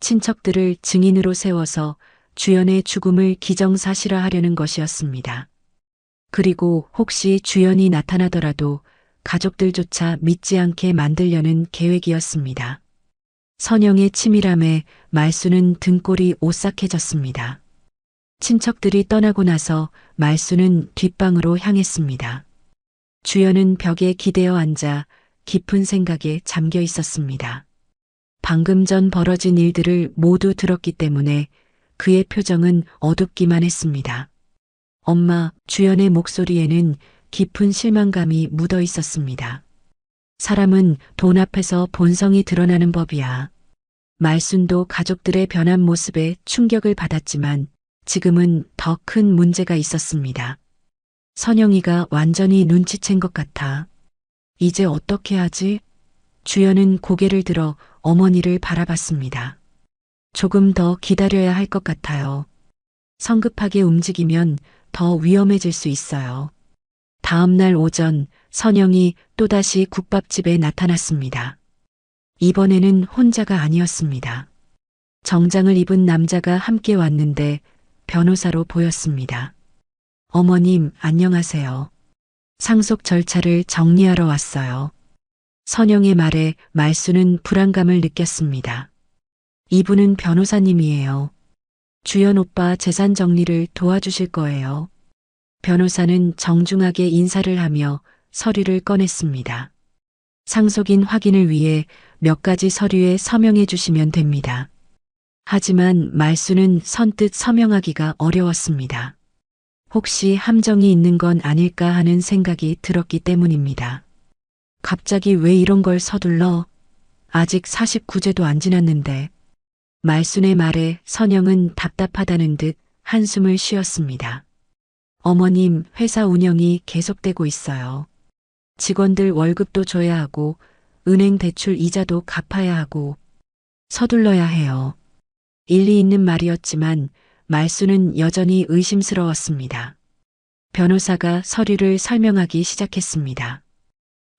친척들을 증인으로 세워서 주연의 죽음을 기정사실화하려는 것이었습니다. 그리고 혹시 주연이 나타나더라도 가족들조차 믿지 않게 만들려는 계획이었습니다. 선영의 치밀함에 말수는 등골이 오싹해졌습니다. 친척들이 떠나고 나서 말수는 뒷방으로 향했습니다. 주연은 벽에 기대어 앉아 깊은 생각에 잠겨 있었습니다. 방금 전 벌어진 일들을 모두 들었기 때문에 그의 표정은 어둡기만 했습니다. 엄마, 주연의 목소리에는 깊은 실망감이 묻어 있었습니다. 사람은 돈 앞에서 본성이 드러나는 법이야. 말순도 가족들의 변한 모습에 충격을 받았지만 지금은 더 큰 문제가 있었습니다. 선영이가 완전히 눈치챈 것 같아. 이제 어떻게 하지? 주연은 고개를 들어 어머니를 바라봤습니다. 조금 더 기다려야 할 것 같아요. 성급하게 움직이면 더 위험해질 수 있어요. 다음 날 오전 선영이 또다시 국밥집에 나타났습니다. 이번에는 혼자가 아니었습니다. 정장을 입은 남자가 함께 왔는데 변호사로 보였습니다. 어머님, 안녕하세요. 상속 절차를 정리하러 왔어요. 선영의 말에 말수는 불안감을 느꼈습니다. 이분은 변호사님이에요. 주연 오빠 재산 정리를 도와주실 거예요. 변호사는 정중하게 인사를 하며 서류를 꺼냈습니다. 상속인 확인을 위해 몇 가지 서류에 서명해 주시면 됩니다. 하지만 말수는 선뜻 서명하기가 어려웠습니다. 혹시 함정이 있는 건 아닐까 하는 생각이 들었기 때문입니다. 갑자기 왜 이런 걸 서둘러? 아직 49제도 안 지났는데. 말순의 말에 선영은 답답하다는 듯 한숨을 쉬었습니다. 어머님, 회사 운영이 계속되고 있어요. 직원들 월급도 줘야 하고 은행 대출 이자도 갚아야 하고 서둘러야 해요. 일리 있는 말이었지만 말수는 여전히 의심스러웠습니다. 변호사가 서류를 설명하기 시작했습니다.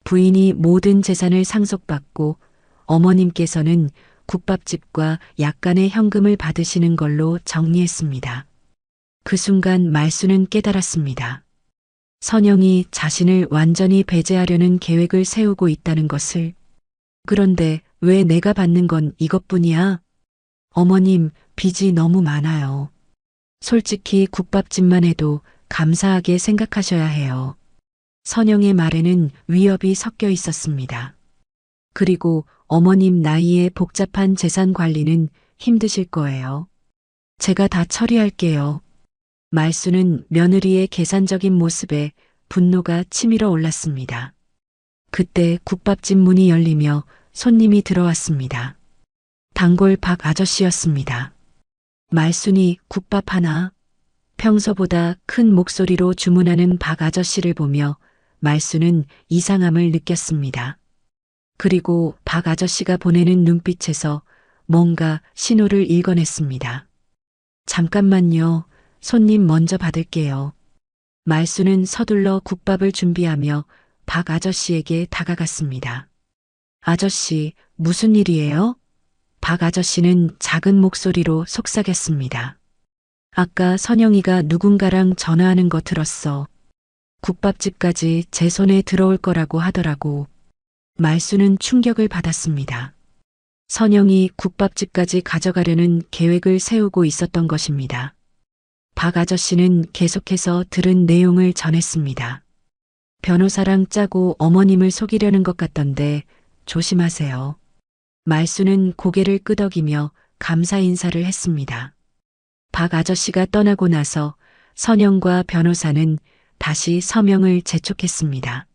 부인이 모든 재산을 상속받고 어머님께서는 국밥집과 약간의 현금을 받으시는 걸로 정리했습니다. 그 순간 말수는 깨달았습니다. 선영이 자신을 완전히 배제하려는 계획을 세우고 있다는 것을. 그런데 왜 내가 받는 건 이것뿐이야? 어머님, 빚이 너무 많아요. 솔직히 국밥집만 해도 감사하게 생각하셔야 해요. 선영의 말에는 위협이 섞여 있었습니다. 그리고 어머님 나이에 복잡한 재산 관리는 힘드실 거예요. 제가 다 처리할게요. 말수는 며느리의 계산적인 모습에 분노가 치밀어 올랐습니다. 그때 국밥집 문이 열리며 손님이 들어왔습니다. 단골 박 아저씨였습니다. 말순이 국밥 하나. 평소보다 큰 목소리로 주문하는 박 아저씨를 보며 말수는 이상함을 느꼈습니다. 그리고 박 아저씨가 보내는 눈빛에서 뭔가 신호를 읽어냈습니다. 잠깐만요. 손님 먼저 받을게요. 말수는 서둘러 국밥을 준비하며 박 아저씨에게 다가갔습니다. 아저씨, 무슨 일이에요? 박 아저씨는 작은 목소리로 속삭였습니다. 아까 선영이가 누군가랑 전화하는 거 들었어. 국밥집까지 제 손에 들어올 거라고 하더라고. 말수는 충격을 받았습니다. 선영이 국밥집까지 가져가려는 계획을 세우고 있었던 것입니다. 박 아저씨는 계속해서 들은 내용을 전했습니다. 변호사랑 짜고 어머님을 속이려는 것 같던데 조심하세요. 말수는 고개를 끄덕이며 감사 인사를 했습니다. 박 아저씨가 떠나고 나서 선영과 변호사는 다시 서명을 재촉했습니다.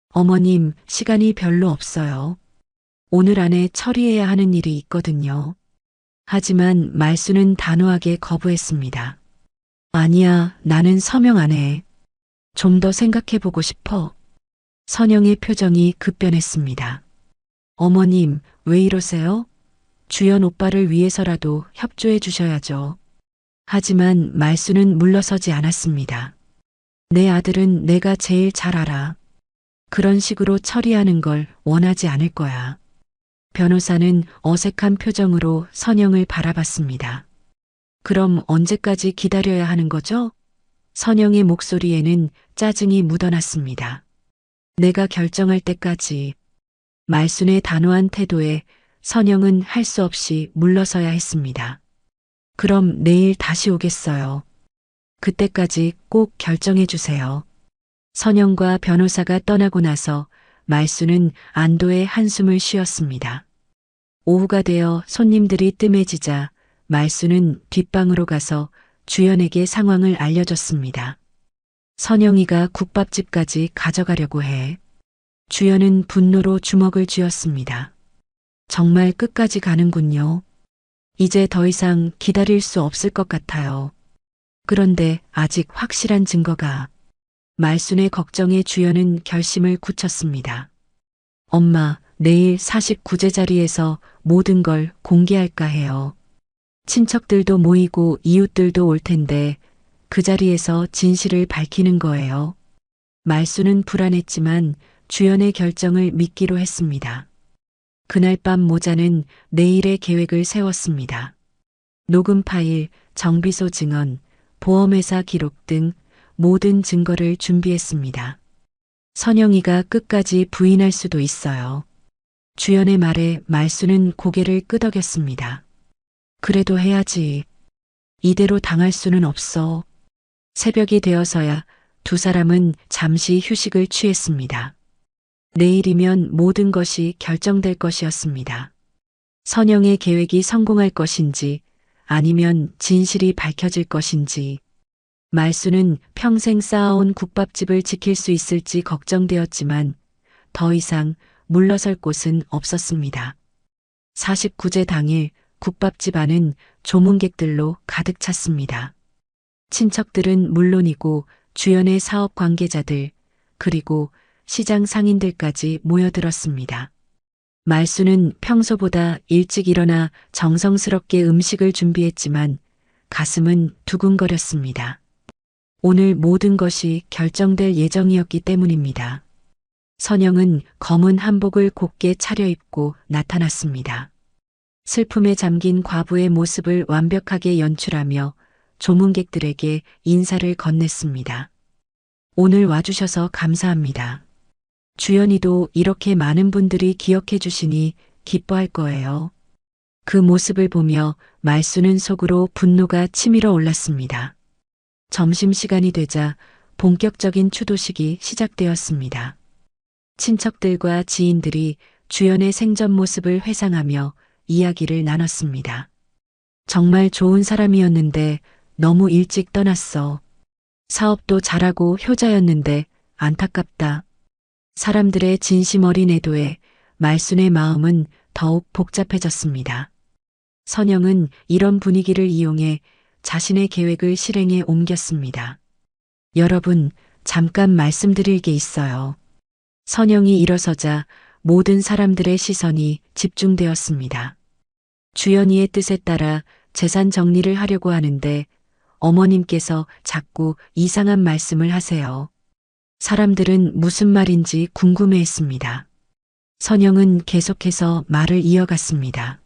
어머님, 시간이 별로 없어요. 오늘 안에 처리해야 하는 일이 있거든요. 하지만 말수는 단호하게 거부했습니다. 아니야, 나는 서명 안 해. 좀 더 생각해 보고 싶어. 선영의 표정이 급변했습니다. 어머님, 왜 이러세요? 주연 오빠를 위해서라도 협조해 주셔야죠. 하지만 말수는 물러서지 않았습니다. 내 아들은 내가 제일 잘 알아. 그런 식으로 처리하는 걸 원하지 않을 거야. 변호사는 어색한 표정으로 선영을 바라봤습니다. 그럼 언제까지 기다려야 하는 거죠? 선영의 목소리에는 짜증이 묻어났습니다. 내가 결정할 때까지. 말순의 단호한 태도에 선영은 할 수 없이 물러서야 했습니다. 그럼 내일 다시 오겠어요. 그때까지 꼭 결정해 주세요. 선영과 변호사가 떠나고 나서 말수는 안도의 한숨을 쉬었습니다. 오후가 되어 손님들이 뜸해지자 말수는 뒷방으로 가서 주연에게 상황을 알려줬습니다. 선영이가 국밥집까지 가져가려고 해. 주연은 분노로 주먹을 쥐었습니다. 정말 끝까지 가는군요. 이제 더 이상 기다릴 수 없을 것 같아요. 그런데 아직 확실한 증거가. 말순의 걱정에 주연은 결심을 굳혔습니다. 엄마, 내일 49제 자리에서 모든 걸 공개할까 해요. 친척들도 모이고 이웃들도 올 텐데 그 자리에서 진실을 밝히는 거예요. 말순은 불안했지만 주연의 결정을 믿기로 했습니다. 그날 밤 모자는 내일의 계획을 세웠습니다. 녹음 파일, 정비소 증언, 보험회사 기록 등 모든 증거를 준비했습니다. 선영이가 끝까지 부인할 수도 있어요. 주연의 말에 말순은 고개를 끄덕였습니다. 그래도 해야지. 이대로 당할 수는 없어. 새벽이 되어서야 두 사람은 잠시 휴식을 취했습니다. 내일이면 모든 것이 결정될 것이었습니다. 선영의 계획이 성공할 것인지 아니면 진실이 밝혀질 것인지. 말순은 평생 쌓아온 국밥집을 지킬 수 있을지 걱정되었지만 더 이상 물러설 곳은 없었습니다. 49제 당일 국밥집 안은 조문객들로 가득 찼습니다. 친척들은 물론이고 주연의 사업 관계자들 그리고 시장 상인들까지 모여들었습니다. 말순은 평소보다 일찍 일어나 정성스럽게 음식을 준비했지만 가슴은 두근거렸습니다. 오늘 모든 것이 결정될 예정이었기 때문입니다. 선영은 검은 한복을 곱게 차려입고 나타났습니다. 슬픔에 잠긴 과부의 모습을 완벽하게 연출하며 조문객들에게 인사를 건넸습니다. 오늘 와주셔서 감사합니다. 주연이도 이렇게 많은 분들이 기억해 주시니 기뻐할 거예요. 그 모습을 보며 말순은 속으로 분노가 치밀어 올랐습니다. 점심시간이 되자 본격적인 추도식이 시작되었습니다. 친척들과 지인들이 주연의 생전 모습을 회상하며 이야기를 나눴습니다. 정말 좋은 사람이었는데 너무 일찍 떠났어. 사업도 잘하고 효자였는데 안타깝다. 사람들의 진심 어린 애도에 말순의 마음은 더욱 복잡해졌습니다. 선영은 이런 분위기를 이용해 자신의 계획을 실행에 옮겼습니다. 여러분, 잠깐 말씀드릴 게 있어요. 선영이 일어서자 모든 사람들의 시선이 집중되었습니다. 주연이의 뜻에 따라 재산 정리를 하려고 하는데 어머님께서 자꾸 이상한 말씀을 하세요. 사람들은 무슨 말인지 궁금해했습니다. 선영은 계속해서 말을 이어갔습니다.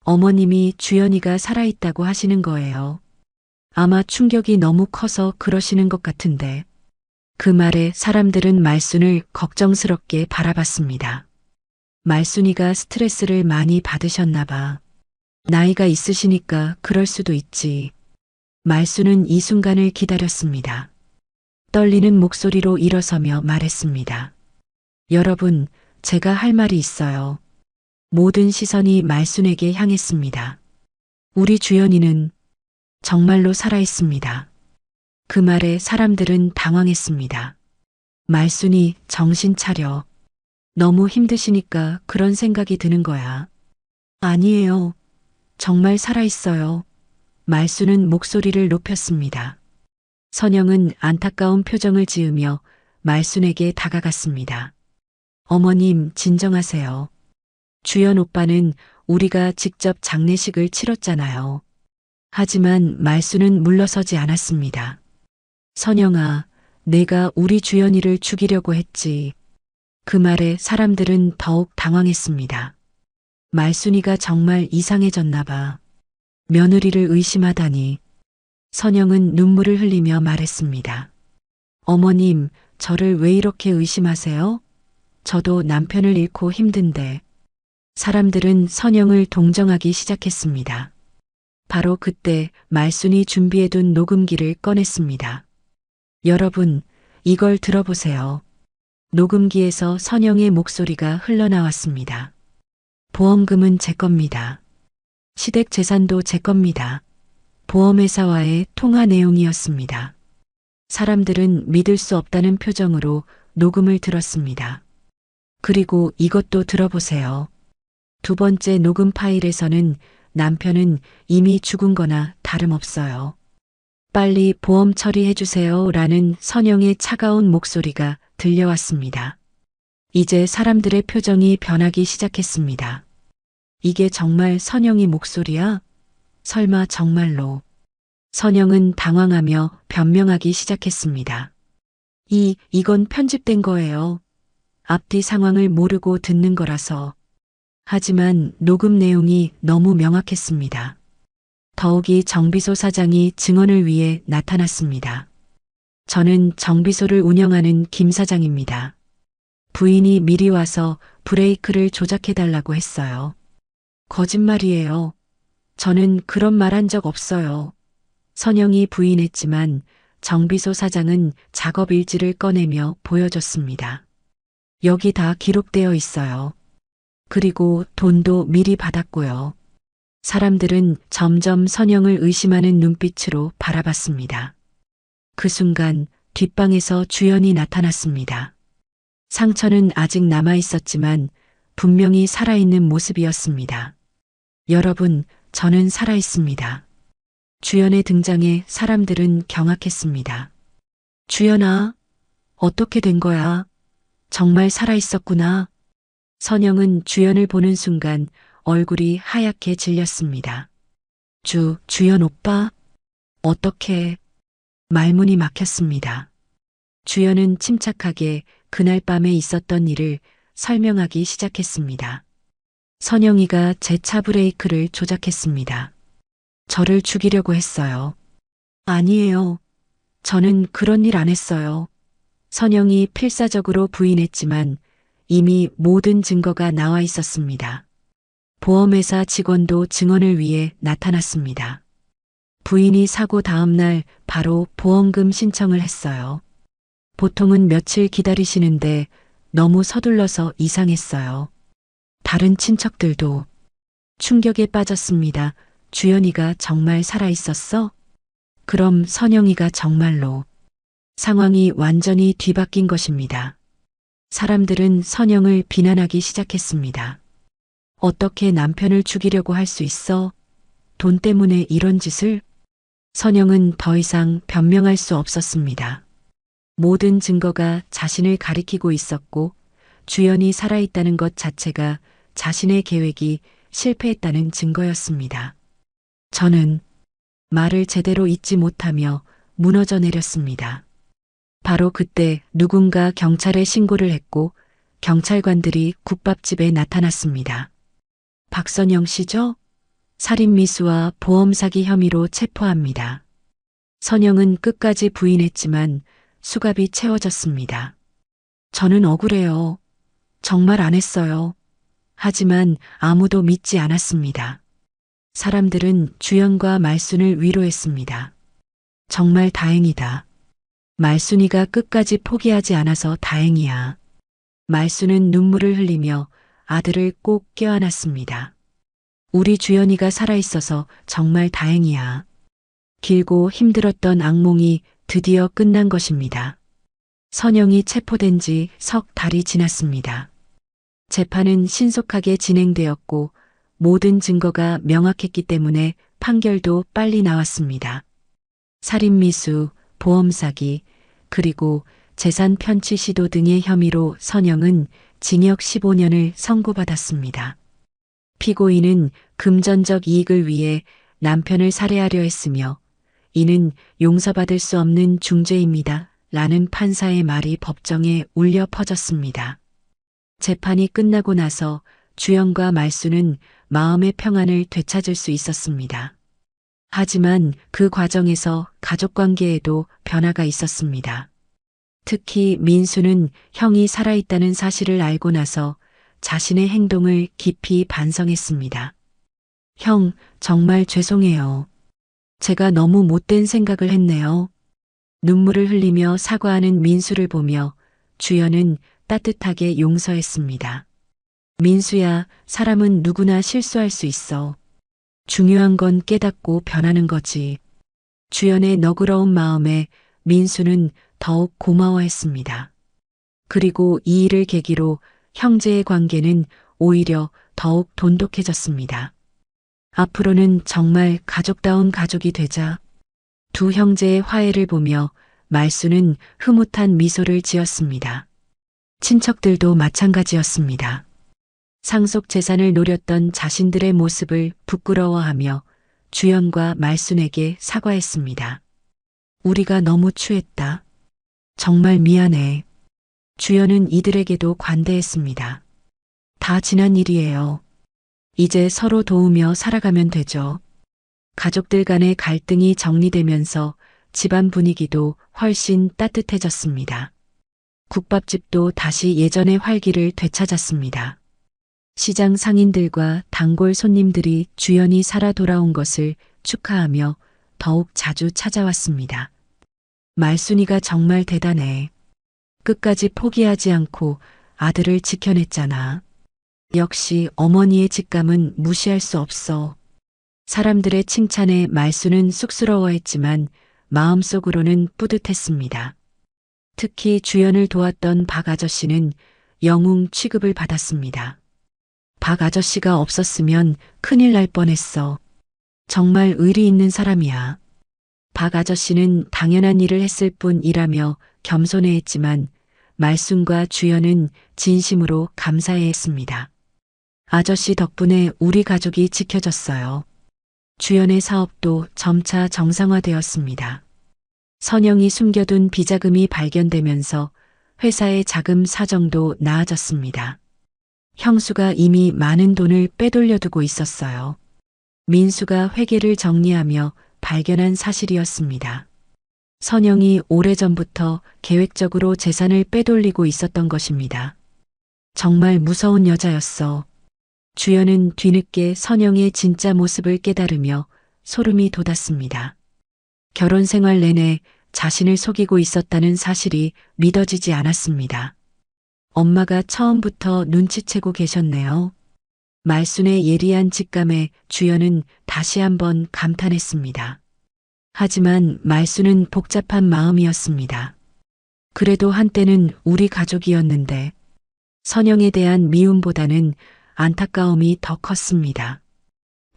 어머님이 주연이가 살아있다고 하시는 거예요. 아마 충격이 너무 커서 그러시는 것 같은데. 그 말에 사람들은 말순을 걱정스럽게 바라봤습니다. 말순이가 스트레스를 많이 받으셨나 봐. 나이가 있으시니까 그럴 수도 있지. 말순은 이 순간을 기다렸습니다. 떨리는 목소리로 일어서며 말했습니다. 여러분, 제가 할 말이 있어요. 모든 시선이 말순에게 향했습니다. 우리 주연이는 정말로 살아있습니다. 그 말에 사람들은 당황했습니다. 말순이 정신 차려. 너무 힘드시니까 그런 생각이 드는 거야. 아니에요. 정말 살아있어요. 말순은 목소리를 높였습니다. 선영은 안타까운 표정을 지으며 말순에게 다가갔습니다. 어머님, 진정하세요. 주연 오빠는 우리가 직접 장례식을 치렀잖아요. 하지만 말순은 물러서지 않았습니다. 선영아, 내가 우리 주연이를 죽이려고 했지. 그 말에 사람들은 더욱 당황했습니다. 말순이가 정말 이상해졌나 봐. 며느리를 의심하다니. 선영은 눈물을 흘리며 말했습니다. 어머님, 저를 왜 이렇게 의심하세요? 저도 남편을 잃고 힘든데. 사람들은 선영을 동정하기 시작했습니다. 바로 그때 말순이 준비해둔 녹음기를 꺼냈습니다. 여러분, 이걸 들어보세요. 녹음기에서 선영의 목소리가 흘러나왔습니다. 보험금은 제 겁니다. 시댁 재산도 제 겁니다. 보험회사와의 통화 내용이었습니다. 사람들은 믿을 수 없다는 표정으로 녹음을 들었습니다. 그리고 이것도 들어보세요. 두 번째 녹음 파일에서는 남편은 이미 죽은 거나 다름없어요. 빨리 보험 처리해주세요 라는 선영의 차가운 목소리가 들려왔습니다. 이제 사람들의 표정이 변하기 시작했습니다. 이게 정말 선영이 목소리야? 설마 정말로? 선영은 당황하며 변명하기 시작했습니다. 이건 편집된 거예요. 앞뒤 상황을 모르고 듣는 거라서. 하지만 녹음 내용이 너무 명확했습니다. 더욱이 정비소 사장이 증언을 위해 나타났습니다. 저는 정비소를 운영하는 김 사장입니다. 부인이 미리 와서 브레이크를 조작해달라고 했어요. 거짓말이에요. 저는 그런 말 한 적 없어요. 선영이 부인했지만 정비소 사장은 작업 일지를 꺼내며 보여줬습니다. 여기 다 기록되어 있어요. 그리고 돈도 미리 받았고요. 사람들은 점점 선영을 의심하는 눈빛으로 바라봤습니다. 그 순간 뒷방에서 주연이 나타났습니다. 상처는 아직 남아 있었지만 분명히 살아있는 모습이었습니다. 여러분, 저는 살아있습니다. 주연의 등장에 사람들은 경악했습니다. 주연아, 어떻게 된 거야? 정말 살아있었구나. 선영은 주연을 보는 순간 얼굴이 하얗게 질렸습니다. 주연 오빠? 어떻게? 말문이 막혔습니다. 주연은 침착하게 그날 밤에 있었던 일을 설명하기 시작했습니다. 선영이가 제 차 브레이크를 조작했습니다. 저를 죽이려고 했어요. 아니에요. 저는 그런 일 안 했어요. 선영이 필사적으로 부인했지만 이미 모든 증거가 나와 있었습니다. 보험회사 직원도 증언을 위해 나타났습니다. 부인이 사고 다음 날 바로 보험금 신청을 했어요. 보통은 며칠 기다리시는데 너무 서둘러서 이상했어요. 다른 친척들도 충격에 빠졌습니다. 주연이가 정말 살아있었어? 그럼 선영이가 정말로. 상황이 완전히 뒤바뀐 것입니다. 사람들은 선영을 비난하기 시작했습니다. 어떻게 남편을 죽이려고 할 수 있어? 돈 때문에 이런 짓을? 선영은 더 이상 변명할 수 없었습니다. 모든 증거가 자신을 가리키고 있었고 주연이 살아있다는 것 자체가 자신의 계획이 실패했다는 증거였습니다. 저는 말을 제대로 잇지 못하며 무너져 내렸습니다. 바로 그때 누군가 경찰에 신고를 했고 경찰관들이 국밥집에 나타났습니다. 박선영 씨죠? 살인미수와 보험 사기 혐의로 체포합니다. 선영은 끝까지 부인했지만 수갑이 채워졌습니다. 저는 억울해요. 정말 안 했어요. 하지만 아무도 믿지 않았습니다. 사람들은 주연과 말순을 위로했습니다. 정말 다행이다. 말순이가 끝까지 포기하지 않아서 다행이야. 말순은 눈물을 흘리며 아들을 꼭 껴안았습니다. 우리 주연이가 살아있어서 정말 다행이야. 길고 힘들었던 악몽이 드디어 끝난 것입니다. 선영이 체포된 지 석 달이 지났습니다. 재판은 신속하게 진행되었고 모든 증거가 명확했기 때문에 판결도 빨리 나왔습니다. 살인미수, 보험 사기, 그리고 재산 편취 시도 등의 혐의로 선영은 징역 15년을 선고받았습니다. 피고인은 금전적 이익을 위해 남편을 살해하려 했으며 이는 용서받을 수 없는 중죄입니다. 라는 판사의 말이 법정에 울려 퍼졌습니다. 재판이 끝나고 나서 주연과 말순은 마음의 평안을 되찾을 수 있었습니다. 하지만 그 과정에서 가족관계에도 변화가 있었습니다. 특히 민수는 형이 살아있다는 사실을 알고 나서 자신의 행동을 깊이 반성했습니다. 형, 정말 죄송해요. 제가 너무 못된 생각을 했네요. 눈물을 흘리며 사과하는 민수를 보며 주연은 따뜻하게 용서했습니다. 민수야, 사람은 누구나 실수할 수 있어. 중요한 건 깨닫고 변하는 거지. 주연의 너그러운 마음에 민수는 더욱 고마워했습니다. 그리고 이 일을 계기로 형제의 관계는 오히려 더욱 돈독해졌습니다. 앞으로는 정말 가족다운 가족이 되자. 두 형제의 화해를 보며 말수는 흐뭇한 미소를 지었습니다. 친척들도 마찬가지였습니다. 상속 재산을 노렸던 자신들의 모습을 부끄러워하며 주연과 말순에게 사과했습니다. 우리가 너무 추했다. 정말 미안해. 주연은 이들에게도 관대했습니다. 다 지난 일이에요. 이제 서로 도우며 살아가면 되죠. 가족들 간의 갈등이 정리되면서 집안 분위기도 훨씬 따뜻해졌습니다. 국밥집도 다시 예전의 활기를 되찾았습니다. 시장 상인들과 단골 손님들이 주연이 살아 돌아온 것을 축하하며 더욱 자주 찾아왔습니다. 말순이가 정말 대단해. 끝까지 포기하지 않고 아들을 지켜냈잖아. 역시 어머니의 직감은 무시할 수 없어. 사람들의 칭찬에 말수는 쑥스러워했지만 마음속으로는 뿌듯했습니다. 특히 주연을 도왔던 박 아저씨는 영웅 취급을 받았습니다. 박 아저씨가 없었으면 큰일 날 뻔했어. 정말 의리 있는 사람이야. 박 아저씨는 당연한 일을 했을 뿐이라며 겸손해했지만 말순과 주연은 진심으로 감사해했습니다. 아저씨 덕분에 우리 가족이 지켜졌어요. 주연의 사업도 점차 정상화되었습니다. 선영이 숨겨둔 비자금이 발견되면서 회사의 자금 사정도 나아졌습니다. 형수가 이미 많은 돈을 빼돌려두고 있었어요. 민수가 회계를 정리하며 발견한 사실이었습니다. 선영이 오래전부터 계획적으로 재산을 빼돌리고 있었던 것입니다. 정말 무서운 여자였어. 주연은 뒤늦게 선영의 진짜 모습을 깨달으며 소름이 돋았습니다. 결혼 생활 내내 자신을 속이고 있었다는 사실이 믿어지지 않았습니다. 엄마가 처음부터 눈치채고 계셨네요. 말순의 예리한 직감에 주연은 다시 한번 감탄했습니다. 하지만 말순은 복잡한 마음이었습니다. 그래도 한때는 우리 가족이었는데 선영에 대한 미움보다는 안타까움이 더 컸습니다.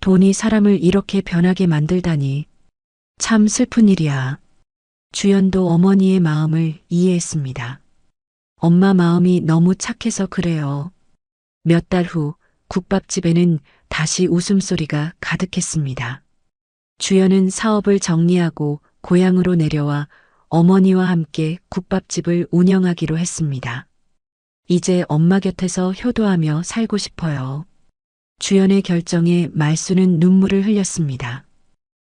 돈이 사람을 이렇게 변하게 만들다니 참 슬픈 일이야. 주연도 어머니의 마음을 이해했습니다. 엄마 마음이 너무 착해서 그래요. 몇 달 후 국밥집에는 다시 웃음소리가 가득했습니다. 주연은 사업을 정리하고 고향으로 내려와 어머니와 함께 국밥집을 운영하기로 했습니다. 이제 엄마 곁에서 효도하며 살고 싶어요. 주연의 결정에 말수는 눈물을 흘렸습니다.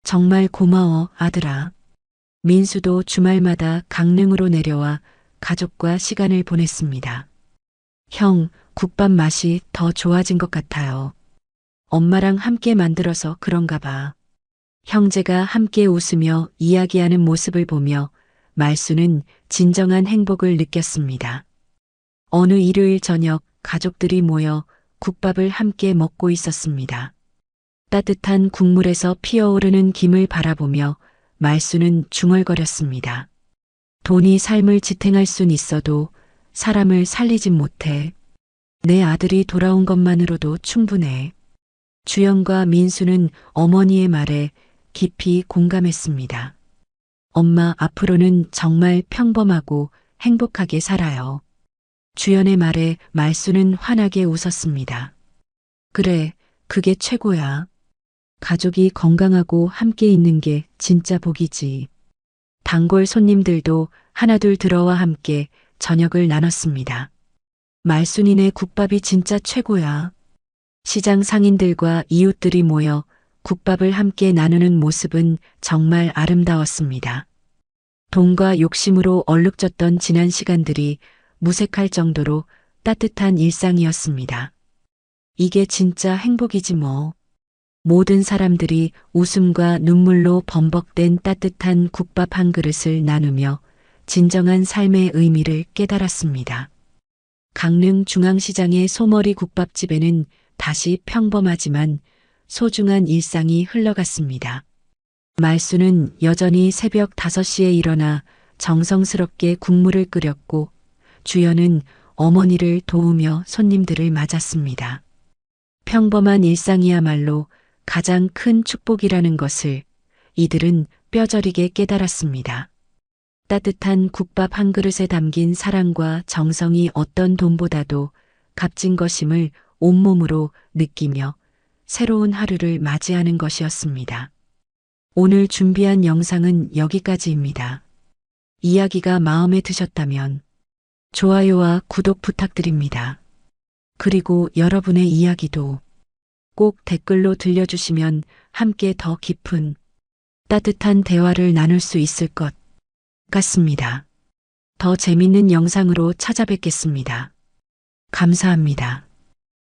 정말 고마워, 아들아. 민수도 주말마다 강릉으로 내려와 가족과 시간을 보냈습니다. 형, 국밥 맛이 더 좋아진 것 같아요. 엄마랑 함께 만들어서 그런가 봐. 형제가 함께 웃으며 이야기하는 모습을 보며 말수는 진정한 행복을 느꼈습니다. 어느 일요일 저녁 가족들이 모여 국밥을 함께 먹고 있었습니다. 따뜻한 국물에서 피어오르는 김을 바라보며 말수는 중얼거렸습니다. 돈이 삶을 지탱할 순 있어도 사람을 살리진 못해. 내 아들이 돌아온 것만으로도 충분해. 주연과 민수는 어머니의 말에 깊이 공감했습니다. 엄마 앞으로는 정말 평범하고 행복하게 살아요. 주연의 말에 말수는 환하게 웃었습니다. 그래, 그게 최고야. 가족이 건강하고 함께 있는 게 진짜 복이지. 단골 손님들도 하나둘 들어와 함께 저녁을 나눴습니다. 말순이네 국밥이 진짜 최고야. 시장 상인들과 이웃들이 모여 국밥을 함께 나누는 모습은 정말 아름다웠습니다. 돈과 욕심으로 얼룩졌던 지난 시간들이 무색할 정도로 따뜻한 일상이었습니다. 이게 진짜 행복이지 뭐. 모든 사람들이 웃음과 눈물로 범벅된 따뜻한 국밥 한 그릇을 나누며 진정한 삶의 의미를 깨달았습니다. 강릉 중앙시장의 소머리 국밥집에는 다시 평범하지만 소중한 일상이 흘러갔습니다. 말수는 여전히 새벽 5시에 일어나 정성스럽게 국물을 끓였고 주연은 어머니를 도우며 손님들을 맞았습니다. 평범한 일상이야말로 가장 큰 축복이라는 것을 이들은 뼈저리게 깨달았습니다. 따뜻한 국밥 한 그릇에 담긴 사랑과 정성이 어떤 돈보다도 값진 것임을 온몸으로 느끼며 새로운 하루를 맞이하는 것이었습니다. 오늘 준비한 영상은 여기까지입니다. 이야기가 마음에 드셨다면 좋아요와 구독 부탁드립니다. 그리고 여러분의 이야기도 꼭 댓글로 들려주시면 함께 더 깊은 따뜻한 대화를 나눌 수 있을 것 같습니다. 더 재밌는 영상으로 찾아뵙겠습니다. 감사합니다.